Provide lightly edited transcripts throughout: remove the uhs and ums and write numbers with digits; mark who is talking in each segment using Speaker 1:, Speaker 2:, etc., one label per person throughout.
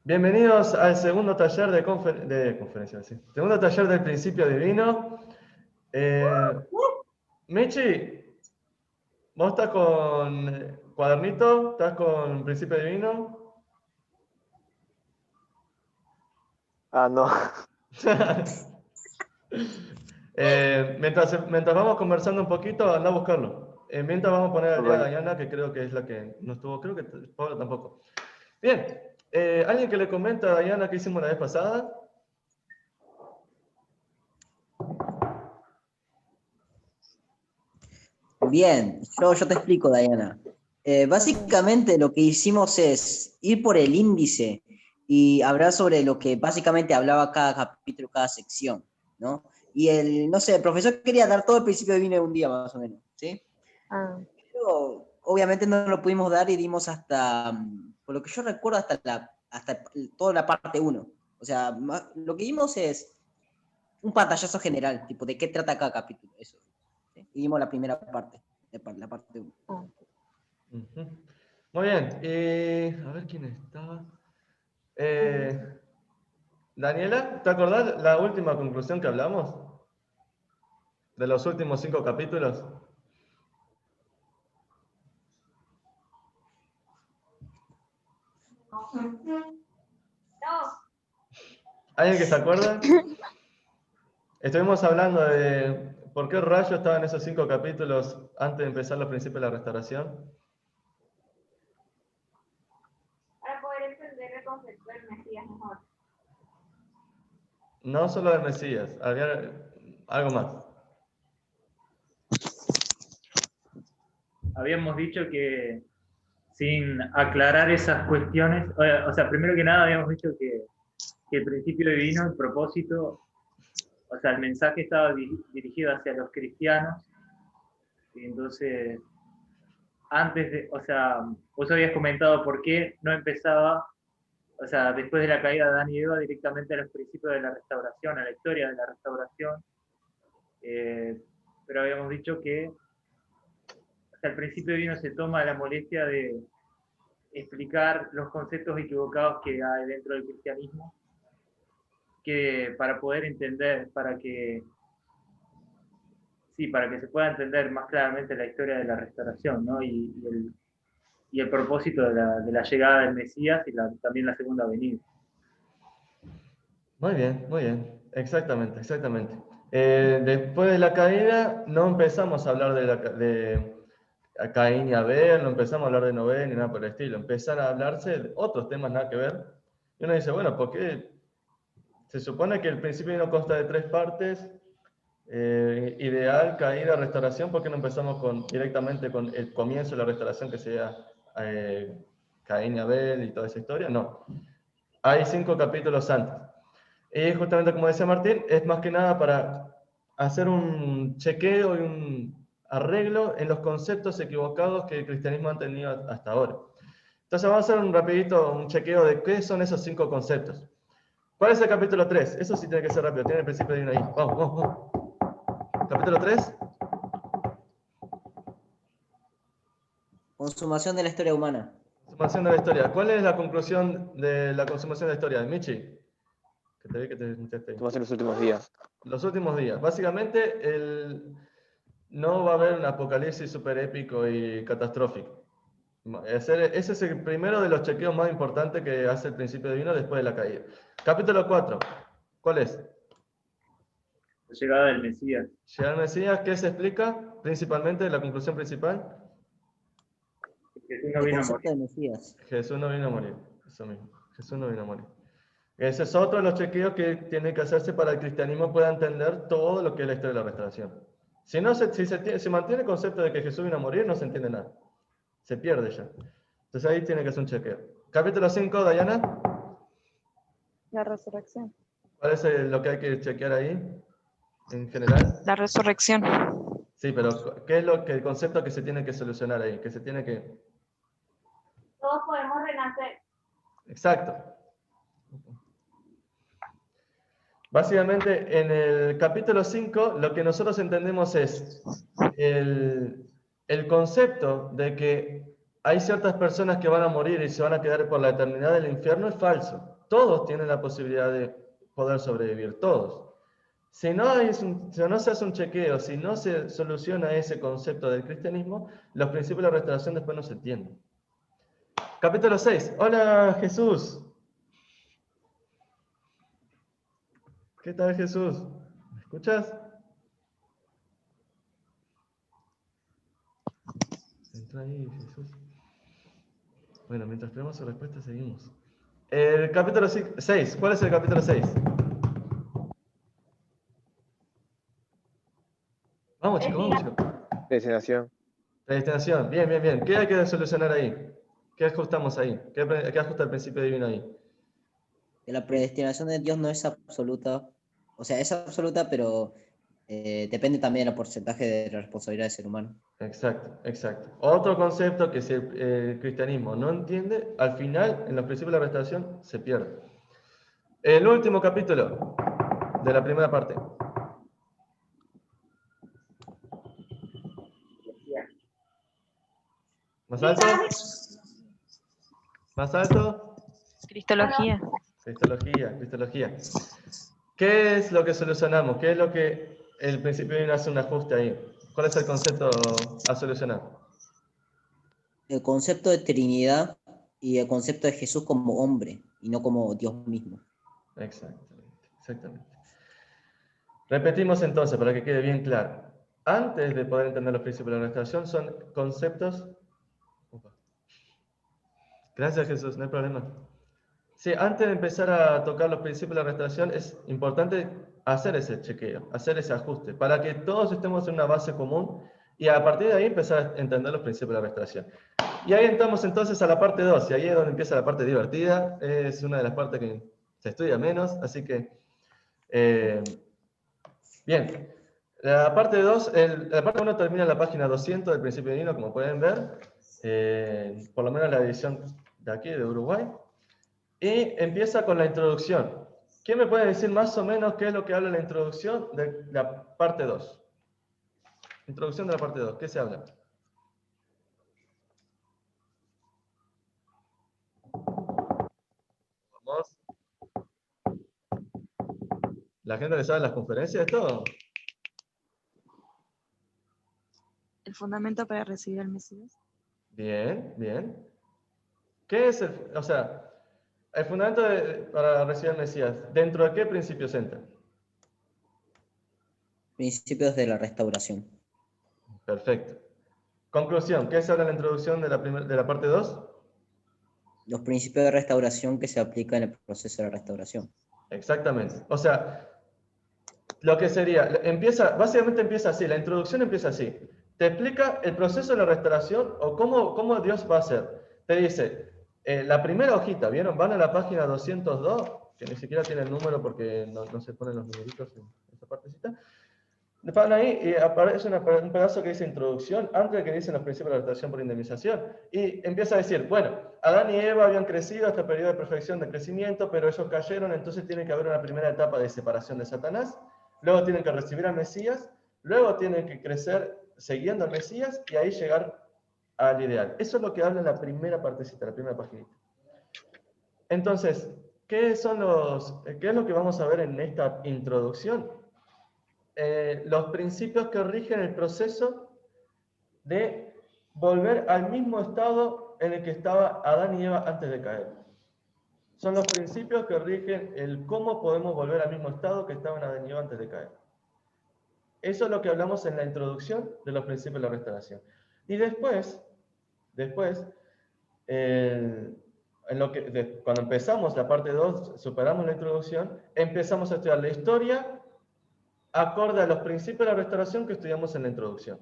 Speaker 1: Bienvenidos al segundo taller de conferencia, sí. Segundo taller del principio divino. Michi, ¿vos estás con cuadernito? ¿Estás con principio divino?
Speaker 2: Ah, no.
Speaker 1: Mientras vamos conversando un poquito, anda a buscarlo. Mientras vamos a poner al día a
Speaker 2: Vale.
Speaker 1: Diana, que creo que es la que no estuvo, creo que Pablo tampoco. Bien, ¿alguien que le comenta a Diana que hicimos la vez pasada?
Speaker 3: Bien, yo te explico, Diana. Básicamente lo que hicimos es ir por el índice y hablar sobre lo que básicamente hablaba cada capítulo, cada sección, ¿no? Y no sé, el profesor quería dar todo el principio de vino en un día, más o menos, ¿sí? Pero obviamente no lo pudimos dar y dimos hasta, por lo que yo recuerdo, hasta toda la parte 1. O sea, lo que dimos es un pantallazo general, tipo, de qué trata cada capítulo, eso. ¿Sí? Y dimos la primera parte, la parte 1.
Speaker 1: Muy bien, a ver quién estaba. Daniela, ¿te acordás la última conclusión que hablamos? De los últimos 5 capítulos. ¿Alguien que se acuerda? Estuvimos hablando de por qué rayo estaban esos 5 capítulos antes de empezar los principios de la restauración.
Speaker 4: Para poder entender el concepto del Mesías mejor.
Speaker 1: No solo del Mesías, había algo más.
Speaker 5: Habíamos dicho que sin aclarar esas cuestiones, o sea, primero que nada habíamos dicho que el principio divino, el propósito, o sea, el mensaje estaba dirigido hacia los cristianos, y entonces, o sea, vos habías comentado por qué no empezaba, o sea, después de la caída de Adán y Eva, directamente a los principios de la restauración, a la historia de la restauración, pero habíamos dicho que hasta el principio divino se toma la molestia de explicar los conceptos equivocados que hay dentro del cristianismo, que para poder entender, para que se pueda entender más claramente la historia de la restauración, ¿no? y el propósito de la llegada del Mesías y también la segunda venida.
Speaker 1: Muy bien, exactamente. Después de la caída no empezamos a hablar de Caín y Abel, no empezamos a hablar de Noé ni nada por el estilo, empezaron a hablarse de otros temas nada que ver. Y uno dice, bueno, ¿por qué? Se supone que el principio no consta de 3 partes, ideal, caída, restauración. ¿Por qué no empezamos directamente con el comienzo de la restauración, que sea Caín y Abel y toda esa historia? No, hay 5 capítulos antes. Y justamente como decía Martín, es más que nada para hacer un chequeo y un arreglo en los conceptos equivocados que el cristianismo ha tenido hasta ahora. Entonces vamos a hacer un chequeo de qué son esos 5 conceptos. ¿Cuál es el capítulo 3? Eso sí tiene que ser rápido, tiene el principio de uno ahí. Vamos. Capítulo 3.
Speaker 3: Consumación de la historia humana.
Speaker 1: Consumación de la historia. ¿Cuál es la conclusión de la consumación de la historia? Michi, que te vi que te metiste ahí.
Speaker 2: Estamos en los últimos días.
Speaker 1: Los últimos días. Básicamente, no va a haber un apocalipsis súper épico y catastrófico. Ese es el primero de los chequeos más importantes que hace el principio divino después de la caída. Capítulo 4. ¿Cuál es?
Speaker 5: La llegada del Mesías.
Speaker 1: Llegar al Mesías, ¿qué se explica? Principalmente, la conclusión principal.
Speaker 5: Jesús no
Speaker 3: El
Speaker 5: vino a
Speaker 3: concepto
Speaker 5: morir.
Speaker 3: de Mesías.
Speaker 1: Jesús no vino a morir. Eso mismo. Jesús no vino a morir. Ese es otro de los chequeos que tiene que hacerse para que el cristianismo pueda entender todo lo que es la historia de la restauración. Si se mantiene el concepto de que Jesús vino a morir, no se entiende nada. Se pierde ya. Entonces ahí tiene que hacer un chequeo. Capítulo 5, Dayana.
Speaker 4: La resurrección.
Speaker 1: ¿Cuál es lo que hay que chequear ahí en general?
Speaker 4: La resurrección.
Speaker 1: Sí, pero ¿qué es el concepto que se tiene que solucionar ahí? Que se tiene que...
Speaker 4: Todos podemos renacer.
Speaker 1: Exacto. Básicamente, en el capítulo 5, lo que nosotros entendemos es el concepto de que hay ciertas personas que van a morir y se van a quedar por la eternidad del infierno, es falso. Todos tienen la posibilidad de poder sobrevivir, todos. Si no se hace un chequeo, si no se soluciona ese concepto del cristianismo, los principios de la restauración después no se entienden. Capítulo 6. Hola, Jesús. ¿Qué tal, Jesús? ¿Me escuchas? Entra ahí, Jesús. Bueno, mientras tenemos su respuesta, seguimos. El capítulo 6. ¿Cuál es el capítulo 6? Vamos, chicos, vamos, chicos.
Speaker 2: Destinación.
Speaker 1: Predestinación. Bien, bien, bien. ¿Qué hay que solucionar ahí? ¿Qué ajustamos ahí? ¿Qué ajusta el principio divino ahí?
Speaker 3: Que la predestinación de Dios no es absoluta, o sea, es absoluta, pero depende también del porcentaje de la responsabilidad del ser humano.
Speaker 1: Exacto, exacto. Otro concepto que si el cristianismo no entiende, al final, en los principios de la restauración, se pierde. El último capítulo de la primera parte. ¿Más alto? ¿Más alto?
Speaker 6: Cristología.
Speaker 1: Cristología, cristología. ¿Qué es lo que solucionamos? ¿Qué es lo que el principio divino hace un ajuste ahí? ¿Cuál es el concepto a solucionar?
Speaker 3: El concepto de Trinidad y el concepto de Jesús como hombre y no como Dios mismo.
Speaker 1: Exactamente, exactamente. Repetimos entonces para que quede bien claro. Antes de poder entender los principios de la restauración son conceptos... Gracias, Jesús, no hay problema. Sí, antes de empezar a tocar los principios de la restauración es importante hacer ese chequeo, hacer ese ajuste, para que todos estemos en una base común y a partir de ahí empezar a entender los principios de la restauración. Y ahí entramos entonces a la parte 2, y ahí es donde empieza la parte divertida, es una de las partes que se estudia menos, así que... bien, la parte 2, la parte 1 termina en la página 200 del principio divino, como pueden ver, por lo menos la edición de aquí, de Uruguay. Y empieza con la introducción. ¿Quién me puede decir más o menos qué es lo que habla la introducción de la parte 2? Introducción de la parte 2, ¿qué se habla? Vamos. ¿La gente le sabe las conferencias de todo?
Speaker 6: El fundamento para recibir al Mesías.
Speaker 1: Bien, bien. ¿Qué es el fundamento para recibir al Mesías? ¿Dentro de qué principios entra?
Speaker 3: Principios de la restauración.
Speaker 1: Perfecto. Conclusión, ¿qué se habla en la introducción de la parte 2?
Speaker 3: Los principios de restauración que se aplican en el proceso de la restauración.
Speaker 1: Exactamente. O sea, lo que sería, básicamente empieza así, la introducción empieza así. Te explica el proceso de la restauración o cómo Dios va a hacer. Te dice, la primera hojita, ¿vieron? Van a la página 202, que ni siquiera tiene el número porque no se ponen los numeritos en esa partecita. Van ahí y aparece un pedazo que dice introducción, antes de que dicen los principios de la restauración por indemnización. Y empieza a decir, bueno, Adán y Eva habían crecido hasta el periodo de perfección de crecimiento, pero ellos cayeron, entonces tiene que haber una primera etapa de separación de Satanás, luego tienen que recibir al Mesías, luego tienen que crecer siguiendo al Mesías y ahí llegar al ideal. Eso es lo que habla en la primera partecita, la primera paginita. Entonces, ¿qué es lo que vamos a ver en esta introducción? Los principios que rigen el proceso de volver al mismo estado en el que estaba Adán y Eva antes de caer. Son los principios que rigen el cómo podemos volver al mismo estado que estaban Adán y Eva antes de caer. Eso es lo que hablamos en la introducción de los principios de la restauración. Y después cuando empezamos la parte 2, superamos la introducción, empezamos a estudiar la historia acorde a los principios de la restauración que estudiamos en la introducción.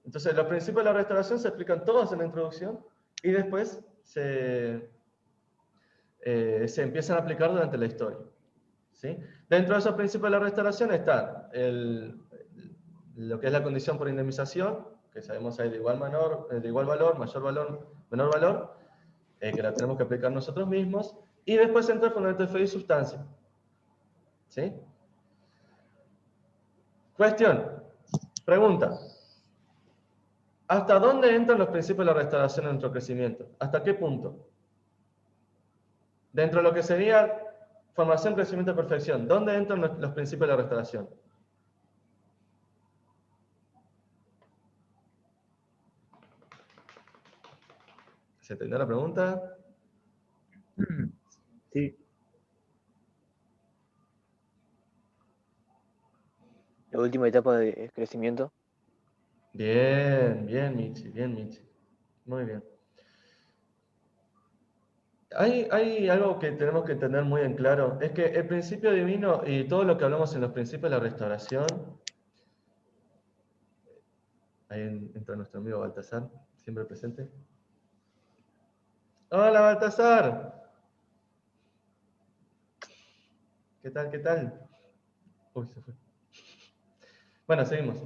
Speaker 1: Entonces, los principios de la restauración se explican todos en la introducción y después se empiezan a aplicar durante la historia. ¿Sí? Dentro de esos principios de la restauración está lo que es la condición por indemnización, que sabemos hay de igual valor, mayor valor, menor valor, que la tenemos que aplicar nosotros mismos, y después entra el fundamento de fe y sustancia. ¿Sí? Cuestión, pregunta. ¿Hasta dónde entran los principios de la restauración en nuestro crecimiento? ¿Hasta qué punto? Dentro de lo que sería formación, crecimiento y perfección, ¿dónde entran los principios de la restauración? ¿Se entendió la pregunta?
Speaker 5: Sí.
Speaker 2: La última etapa de crecimiento.
Speaker 1: Bien, bien, Michi, bien, Michi. Muy bien. Hay algo que tenemos que tener muy en claro, es que el principio divino y todo lo que hablamos en los principios de la restauración, ahí entra nuestro amigo Baltasar, siempre presente. Hola Baltasar. ¿Qué tal? ¿Qué tal? Uy, se fue. Bueno, seguimos.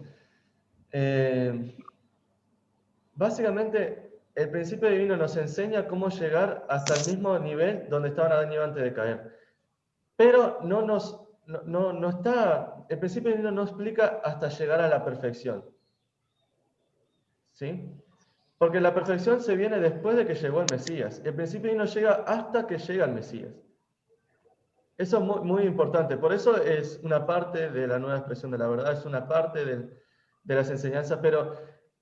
Speaker 1: Básicamente, el principio divino nos enseña cómo llegar hasta el mismo nivel donde estaban Adán y Eva antes de caer. Pero no está, el principio divino no explica hasta llegar a la perfección. ¿Sí? Porque la perfección se viene después de que llegó el Mesías. El principio divino llega hasta que llega el Mesías. Eso es muy, muy importante. Por eso es una parte de la nueva expresión de la verdad, es una parte de las enseñanzas, pero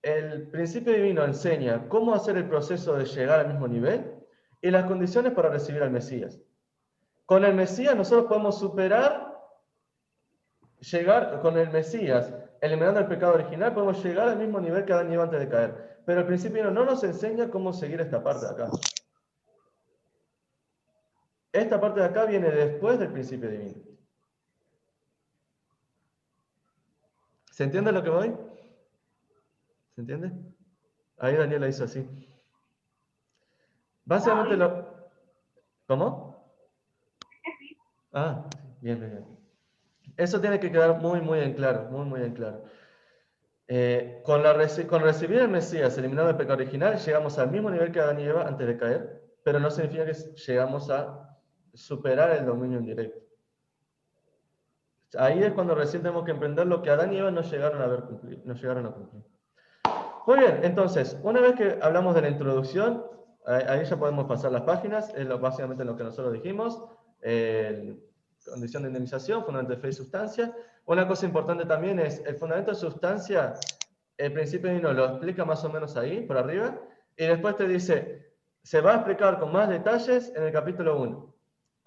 Speaker 1: el principio divino enseña cómo hacer el proceso de llegar al mismo nivel y las condiciones para recibir al Mesías. Con el Mesías nosotros podemos superar, llegar con el Mesías, eliminando el pecado original, podemos llegar al mismo nivel que Adán y Eva antes de caer. Pero el principio divino no nos enseña cómo seguir esta parte de acá. Esta parte de acá viene después del principio divino. ¿Se entiende lo que voy? ¿Se entiende? Ahí Daniela hizo así. Básicamente lo... ¿Cómo? Ah, bien, bien, bien. Eso tiene que quedar muy, muy en claro, muy, muy en claro. Con recibir el Mesías, eliminando el pecado original, llegamos al mismo nivel que Adán y Eva antes de caer, pero no significa que llegamos a superar el dominio indirecto. Ahí es cuando recién tenemos que emprender lo que Adán y Eva no llegaron a cumplir. Muy bien, entonces, una vez que hablamos de la introducción, ahí ya podemos pasar las páginas, es básicamente lo que nosotros dijimos, condición de indemnización, fundamento de fe y sustancia. Una cosa importante también es, el fundamento de sustancia, el principio divino lo explica más o menos ahí, por arriba, y después te dice, se va a explicar con más detalles en el capítulo 1.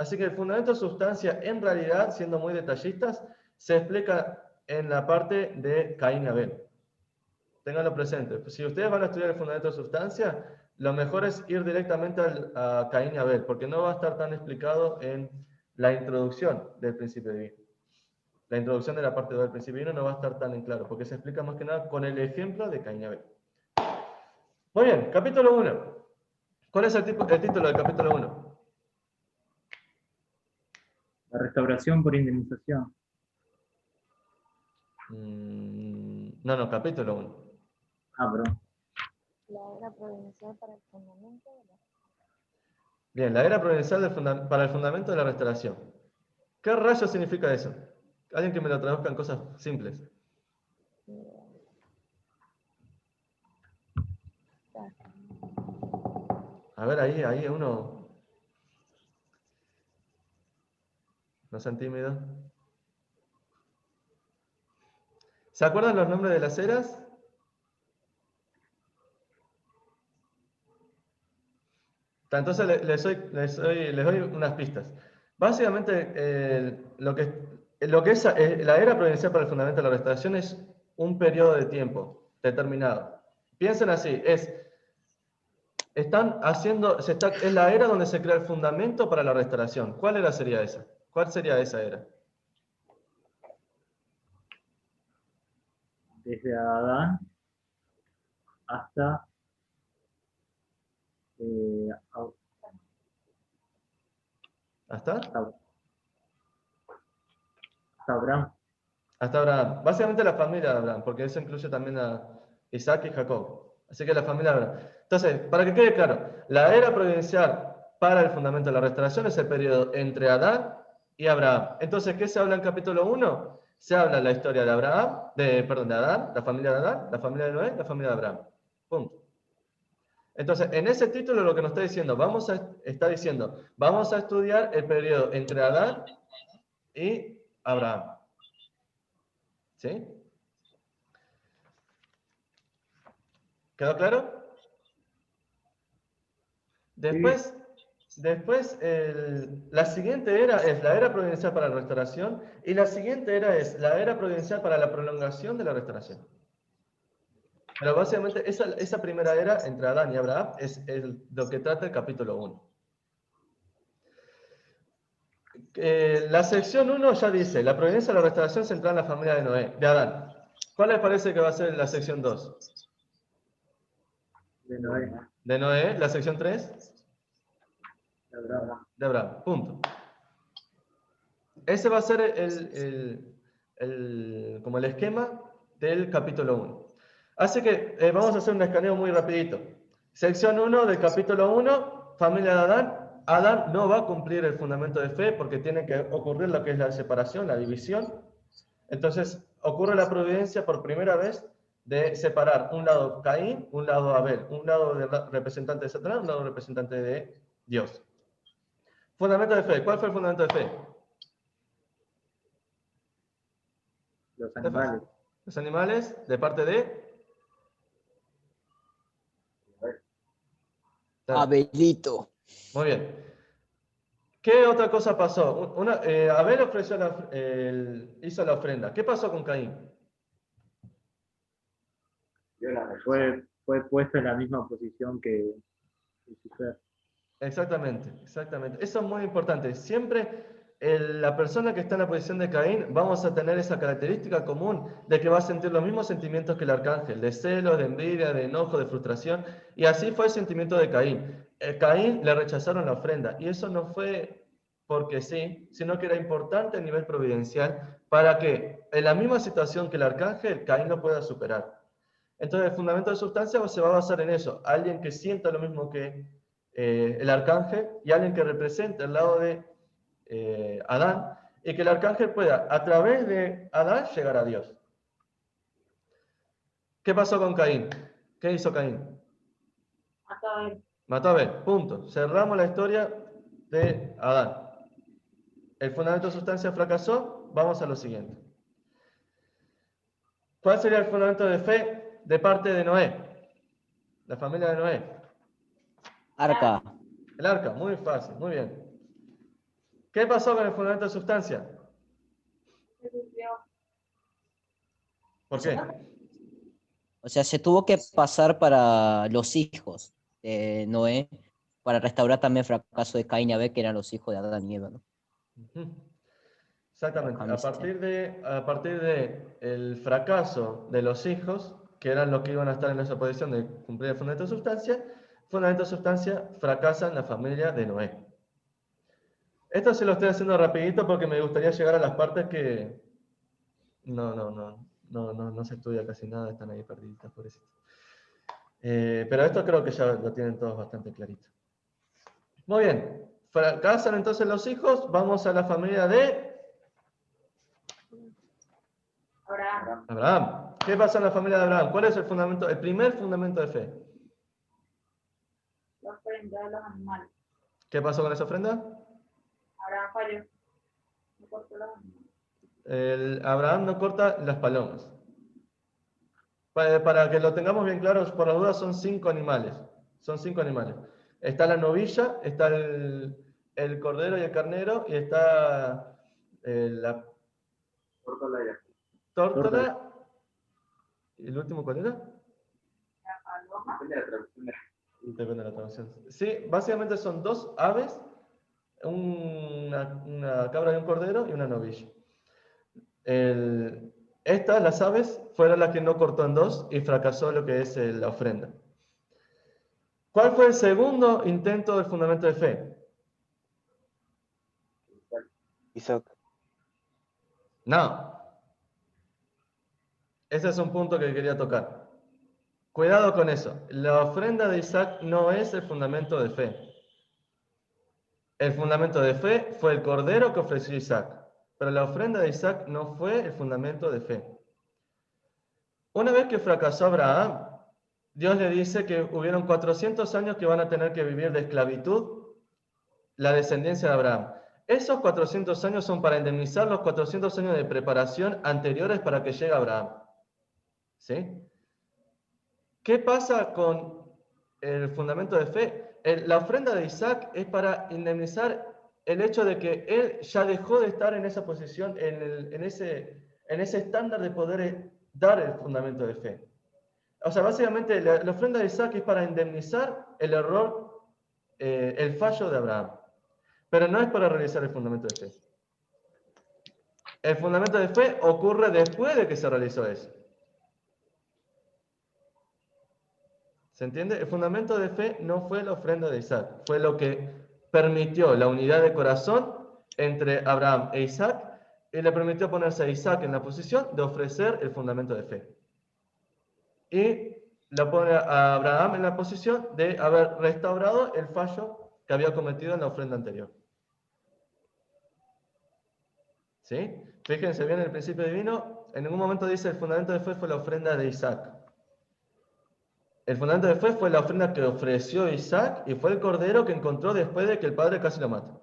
Speaker 1: Así que el fundamento de sustancia, en realidad, siendo muy detallistas, se explica en la parte de Caín y Abel. Ténganlo presente. Si ustedes van a estudiar el fundamento de sustancia, lo mejor es ir directamente a Caín y Abel, porque no va a estar tan explicado en la introducción del principio divino. La introducción de la parte 2 del principio divino no va a estar tan en claro, porque se explica más que nada con el ejemplo de Caín y Abel. Muy bien, capítulo 1. ¿Cuál es el título del capítulo 1?
Speaker 5: La restauración por indemnización.
Speaker 1: No, capítulo 1.
Speaker 5: Ah, perdón.
Speaker 6: La era providencial para el fundamento de la...
Speaker 1: Bien, la era providencial para el fundamento de la restauración. ¿Qué rayos significa eso? Alguien que me lo traduzca en cosas simples. A ver, ahí uno... No sean tímidos. ¿Se acuerdan los nombres de las eras? Entonces les doy unas pistas. Básicamente, lo que es la era providencial para el fundamento de la restauración es un periodo de tiempo determinado. Piensen así, es la era donde se crea el fundamento para la restauración. ¿Cuál era sería esa? ¿Cuál sería esa era?
Speaker 5: Desde Adán hasta
Speaker 1: ¿Hasta?
Speaker 5: Abraham.
Speaker 1: Hasta Abraham. Básicamente la familia de Abraham, porque eso incluye también a Isaac y Jacob. Así que la familia de Abraham. Entonces, para que quede claro, la era providencial para el fundamento de la restauración es el periodo entre Adán y Abraham. Entonces, ¿qué se habla en capítulo 1? Se habla la historia de Adán, la familia de Adán, la familia de Noé, la familia de Abraham. Punto. Entonces, en ese título lo que nos está diciendo, vamos a estudiar el periodo entre Adán y Abraham. ¿Sí? ¿Quedó claro? Después, la siguiente era es la era providencial para la restauración y la siguiente era es la era providencial para la prolongación de la restauración. Pero básicamente esa primera era entre Adán y Abraham es lo que trata el capítulo 1. La sección 1 ya dice, la providencia de la restauración central en la familia de Adán. ¿Cuál les parece que va a ser la sección 2?
Speaker 5: De Noé.
Speaker 1: De Noé. ¿La sección 3?
Speaker 5: De Abraham.
Speaker 1: De Abraham. Punto. Ese va a ser como el esquema del capítulo 1. Así que vamos a hacer un escaneo muy rapidito. Sección 1 del capítulo 1, familia de Adán. Adán no va a cumplir el fundamento de fe porque tiene que ocurrir lo que es la separación, la división. Entonces, ocurre la providencia por primera vez de separar un lado Caín, un lado Abel, un lado representante de Satanás, un lado representante de Dios. Fundamento de fe. ¿Cuál fue el fundamento de fe?
Speaker 5: Los animales.
Speaker 1: Los animales, de parte de
Speaker 3: Abelito.
Speaker 1: Muy bien. ¿Qué otra cosa pasó? Abel hizo la ofrenda. ¿Qué pasó con Caín?
Speaker 5: Fue puesto en la misma posición que Lucifer.
Speaker 1: Exactamente, exactamente. Eso es muy importante. Siempre la persona que está en la posición de Caín, vamos a tener esa característica común de que va a sentir los mismos sentimientos que el arcángel, de celos, de envidia, de enojo, de frustración. Y así fue el sentimiento de Caín. Caín le rechazaron la ofrenda. Y eso no fue porque sí, sino que era importante a nivel providencial para que en la misma situación que el arcángel, Caín lo pueda superar. Entonces el fundamento de sustancia se va a basar en eso. Alguien que sienta lo mismo que el arcángel y alguien que represente el lado de Adán, y que el arcángel pueda, a través de Adán, llegar a Dios. ¿Qué pasó con Caín? ¿Qué hizo Caín? Mató a Abel. Punto. Cerramos la historia de Adán. El fundamento de sustancia fracasó. Vamos a lo siguiente. ¿Cuál sería el fundamento de fe de parte de Noé? La familia de Noé.
Speaker 3: Arca.
Speaker 1: El arca. Muy fácil. Muy bien. ¿Qué pasó con el fundamento de sustancia? ¿Por qué?
Speaker 3: O sea, se tuvo que pasar para los hijos de Noé para restaurar también el fracaso de Caín y Abel, que eran los hijos de Adán y Eva, ¿no?
Speaker 1: Exactamente. A partir de el fracaso de los hijos, que eran los que iban a estar en esa posición de cumplir el fundamento de sustancia fracasa en la familia de Noé. Esto se lo estoy haciendo rapidito porque me gustaría llegar a las partes que no se estudia casi nada, están ahí perdidas, pobrecitos. Pero esto creo que ya lo tienen todos bastante clarito. Muy bien, fracasan entonces los hijos, vamos a la familia de Abraham. ¿Qué pasa en la familia de Abraham? ¿Cuál es el primer fundamento de fe?
Speaker 4: La ofrenda de los animales.
Speaker 1: ¿Qué pasó con esa ofrenda?
Speaker 4: Abraham falló. No cortó los animales.
Speaker 1: Abraham no corta las palomas. Para que lo tengamos bien claro, por la duda son 5 animales. Son 5 animales. Está la novilla, está el cordero y el carnero, y está la tórtola. ¿Y el último cuál era?
Speaker 4: La paloma.
Speaker 1: Depende de la traducción. Sí, básicamente son 2 aves, una cabra y un cordero y una novilla. Las aves, fueron las que no cortó en 2 y fracasó lo que es la ofrenda. ¿Cuál fue el segundo intento del fundamento de fe?
Speaker 2: Isaac.
Speaker 1: No. Ese es un punto que quería tocar. Cuidado con eso. La ofrenda de Isaac no es el fundamento de fe. El fundamento de fe fue el cordero que ofreció Isaac. Pero la ofrenda de Isaac no fue el fundamento de fe. Una vez que fracasó Abraham, Dios le dice que hubieron 400 años que van a tener que vivir de esclavitud la descendencia de Abraham. Esos 400 años son para indemnizar los 400 años de preparación anteriores para que llegue Abraham. ¿Sí? ¿Qué pasa con el fundamento de fe? La ofrenda de Isaac es para indemnizar el hecho de que él ya dejó de estar en esa posición, en ese estándar de poder dar el fundamento de fe. O sea, básicamente la ofrenda de Isaac es para indemnizar el error, el fallo de Abraham. Pero no es para realizar el fundamento de fe. El fundamento de fe ocurre después de que se realizó eso. ¿Se entiende? El fundamento de fe no fue la ofrenda de Isaac, fue lo que permitió la unidad de corazón entre Abraham e Isaac y le permitió ponerse a Isaac en la posición de ofrecer el fundamento de fe. Y lo pone a Abraham en la posición de haber restaurado el fallo que había cometido en la ofrenda anterior. ¿Sí? Fíjense bien, el principio divino, en ningún momento dice el fundamento de fe fue la ofrenda de Isaac. El fundamento de fe fue la ofrenda que ofreció Isaac y fue el cordero que encontró después de que el padre casi lo mata.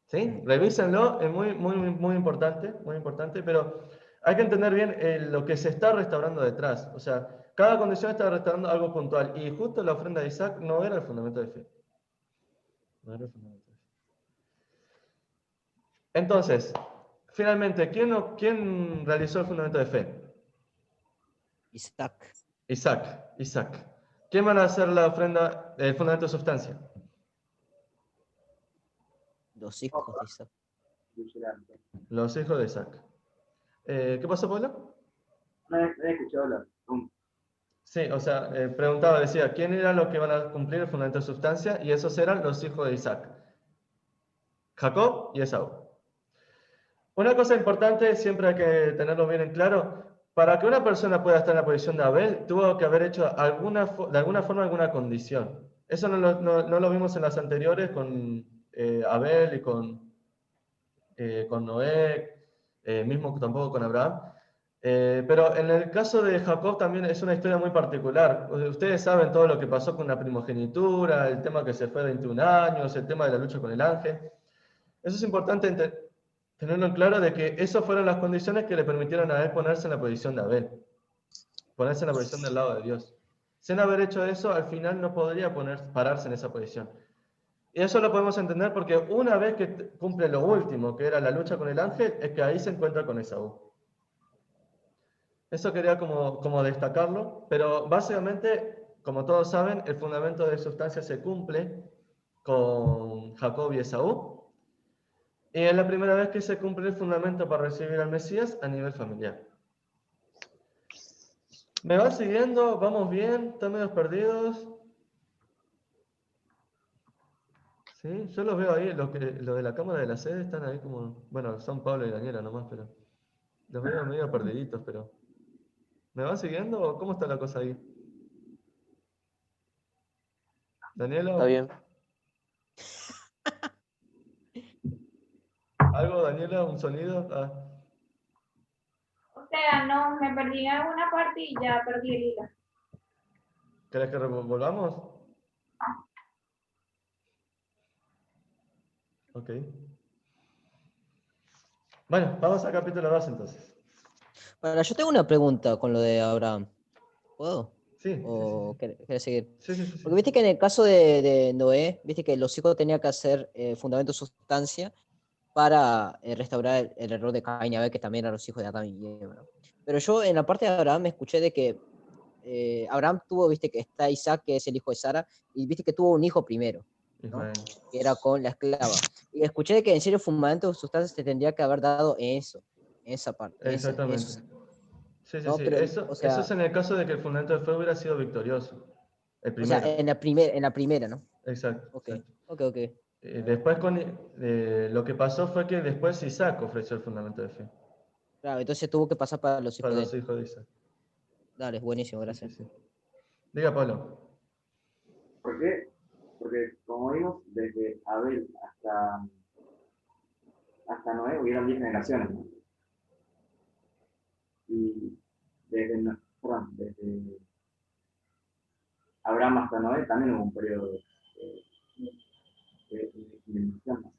Speaker 1: ¿Sí? Revísenlo, es muy importante, pero hay que entender bien lo que se está restaurando detrás. O sea, cada condición está restaurando algo puntual y justo la ofrenda de Isaac no era el fundamento de fe. No era el fundamento de fe. Entonces, finalmente, ¿quién realizó el fundamento de fe?
Speaker 3: Isaac.
Speaker 1: Isaac. ¿Quién van a hacer la ofrenda, el fundamento de sustancia?
Speaker 3: Los hijos de Isaac.
Speaker 1: Los hijos de Isaac. ¿Qué pasó, Pablo?
Speaker 7: No he escuchado la pregunta.
Speaker 1: Sí, o sea, decía, ¿quién eran los que van a cumplir el fundamento de sustancia? Y esos eran los hijos de Isaac. Jacob y Esaú. Una cosa importante, siempre hay que tenerlo bien en claro, para que una persona pueda estar en la posición de Abel, tuvo que haber hecho de alguna forma alguna condición. Eso no lo vimos en las anteriores con Abel y con Noé, mismo tampoco con Abraham. Pero en el caso de Jacob también es una historia muy particular. Ustedes saben todo lo que pasó con la primogenitura, el tema que se fue de 21 años, el tema de la lucha con el ángel. Eso es importante tenerlo en claro de que esas fueron las condiciones que le permitieron a él ponerse en la posición de Abel, ponerse en la posición del lado de Dios. Sin haber hecho eso, al final no podría pararse en esa posición. Y eso lo podemos entender porque una vez que cumple lo último, que era la lucha con el ángel, es que ahí se encuentra con Esaú. Eso quería como destacarlo, pero básicamente, como todos saben, el fundamento de sustancia se cumple con Jacob y Esaú. Y es la primera vez que se cumple el fundamento para recibir al Mesías a nivel familiar. ¿Me van siguiendo? ¿Vamos bien? ¿Están medio perdidos? Sí, yo los veo ahí, los de la cámara de la sede están ahí como, bueno, son Pablo y Daniela nomás, pero los veo medio perdiditos, pero ¿me van siguiendo o cómo está la cosa ahí? Daniela,
Speaker 2: Está bien.
Speaker 1: ¿algo, Daniela? ¿Un sonido? Ah,
Speaker 4: O sea, no, me perdí en alguna parte y ya perdí el hilo.
Speaker 1: ¿querés que volvamos? Ok. Bueno, vamos al capítulo 2 entonces.
Speaker 3: Bueno, yo tengo una pregunta con lo de Abraham. ¿Puedo?
Speaker 1: Sí,
Speaker 3: ¿O querés seguir?
Speaker 1: sí.
Speaker 3: Porque viste que en el caso de Noé, viste que los hijos tenían que hacer fundamento de sustancia para restaurar el error de Caín y Abel, que también eran los hijos de Adán y Eva, ¿no? Pero yo en la parte de Abraham escuché de que Abraham tuvo, viste que está Isaac, que es el hijo de Sara, y viste que tuvo un hijo primero, ¿no?
Speaker 1: Ismael.
Speaker 3: Que era con la esclava. Y escuché de que en serio fundamento de sustancia se tendría que haber dado en eso, en esa parte.
Speaker 1: Exactamente.
Speaker 3: Eso,
Speaker 1: Sí.
Speaker 3: ¿no? Pero,
Speaker 1: Eso,
Speaker 3: o sea,
Speaker 1: eso es en el caso de que el fundamento de fe hubiera sido victorioso. El
Speaker 3: o sea,
Speaker 1: primero.
Speaker 3: en la primera, ¿no?
Speaker 1: Exacto.
Speaker 3: Ok,
Speaker 1: Exacto.
Speaker 3: ok.
Speaker 1: Después lo que pasó fue que después Isaac ofreció el fundamento de fe
Speaker 3: Claro, entonces tuvo que pasar para los hijos
Speaker 1: para
Speaker 3: de
Speaker 1: los
Speaker 3: él.
Speaker 1: hijos de Isaac.
Speaker 3: Dale, buenísimo, gracias.
Speaker 1: Sí. Diga, Pablo.
Speaker 7: ¿Por qué? Porque, como vimos, desde Abel hasta Noé hubieron 10 generaciones, ¿no? Y desde perdón, desde Abraham hasta Noé también hubo un periodo de indemnización.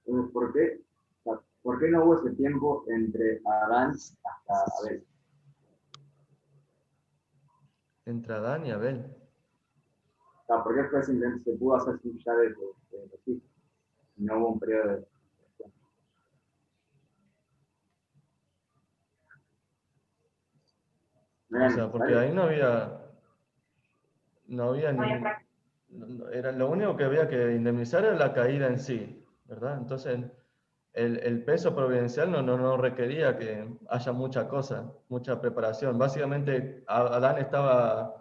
Speaker 7: Entonces, ¿por qué no hubo ese tiempo entre Adán hasta Abel?
Speaker 1: Entre Adán y Abel.
Speaker 7: ¿Por qué fue simplemente se pudo hacer sin llave de los hijos? No hubo un periodo de...
Speaker 1: O sea, porque ahí no había
Speaker 4: No había
Speaker 1: ni...
Speaker 4: práctica.
Speaker 1: Era, lo único que había que indemnizar era la caída en sí, ¿verdad? Entonces, el peso providencial no requería que haya mucha cosa, mucha preparación. Básicamente, Adán estaba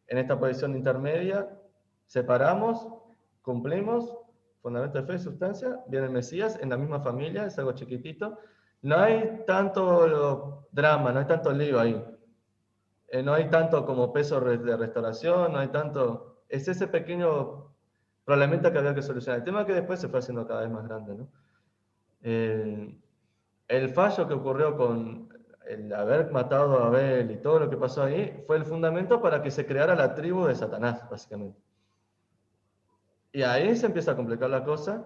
Speaker 1: en esta posición intermedia, separamos, cumplimos, fundamento de fe y sustancia, viene el Mesías, en la misma familia, es algo chiquitito. No hay tanto drama, no hay tanto lío ahí. No hay tanto como peso de restauración, no hay tanto... Es ese pequeño problemita que había que solucionar. El tema es que después se fue haciendo cada vez más grande, ¿no? El fallo que ocurrió con el haber matado a Abel y todo lo que pasó ahí fue el fundamento para que se creara la tribu de Satanás, básicamente. Y ahí se empieza a complicar la cosa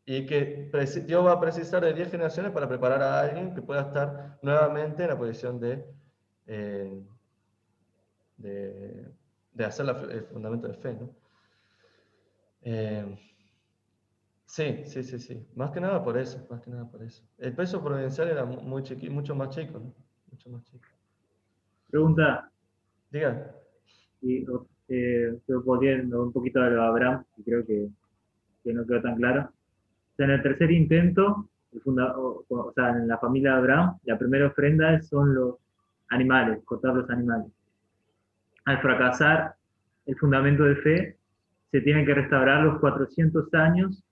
Speaker 1: y que Dios va a precisar de 10 generaciones para preparar a alguien que pueda estar nuevamente en la posición de hacer el fundamento de fe, ¿no? Sí. Más que nada por eso, más que nada por eso. El peso providencial era mucho más chico, ¿no? Mucho más chico.
Speaker 5: Pregunta,
Speaker 1: Diga.
Speaker 5: y estoy volviendo un poquito a lo de Abraham, que creo que no quedó tan claro. O sea, en el tercer intento, o sea, en la familia de Abraham, la primera ofrenda son los animales, cortar los animales. Al fracasar el fundamento de fe, se tienen que restaurar los 400 años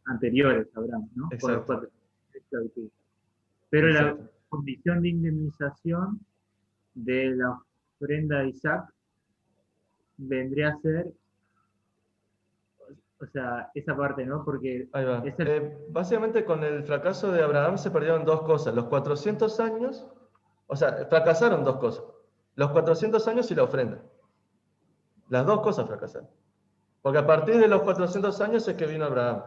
Speaker 5: anteriores a Abraham, ¿no? Con los 400 de esclavitud. Pero
Speaker 1: Exacto.
Speaker 5: la condición de indemnización de la ofrenda de Isaac vendría a ser, o sea, esa parte, ¿no? Porque
Speaker 1: Ahí va.
Speaker 5: es
Speaker 1: Básicamente con el fracaso de Abraham se perdieron dos cosas. Los 400 años, o sea, fracasaron dos cosas. Los 400 años y la ofrenda. Las dos cosas fracasaron. Porque a partir de los 400 años es que vino Abraham.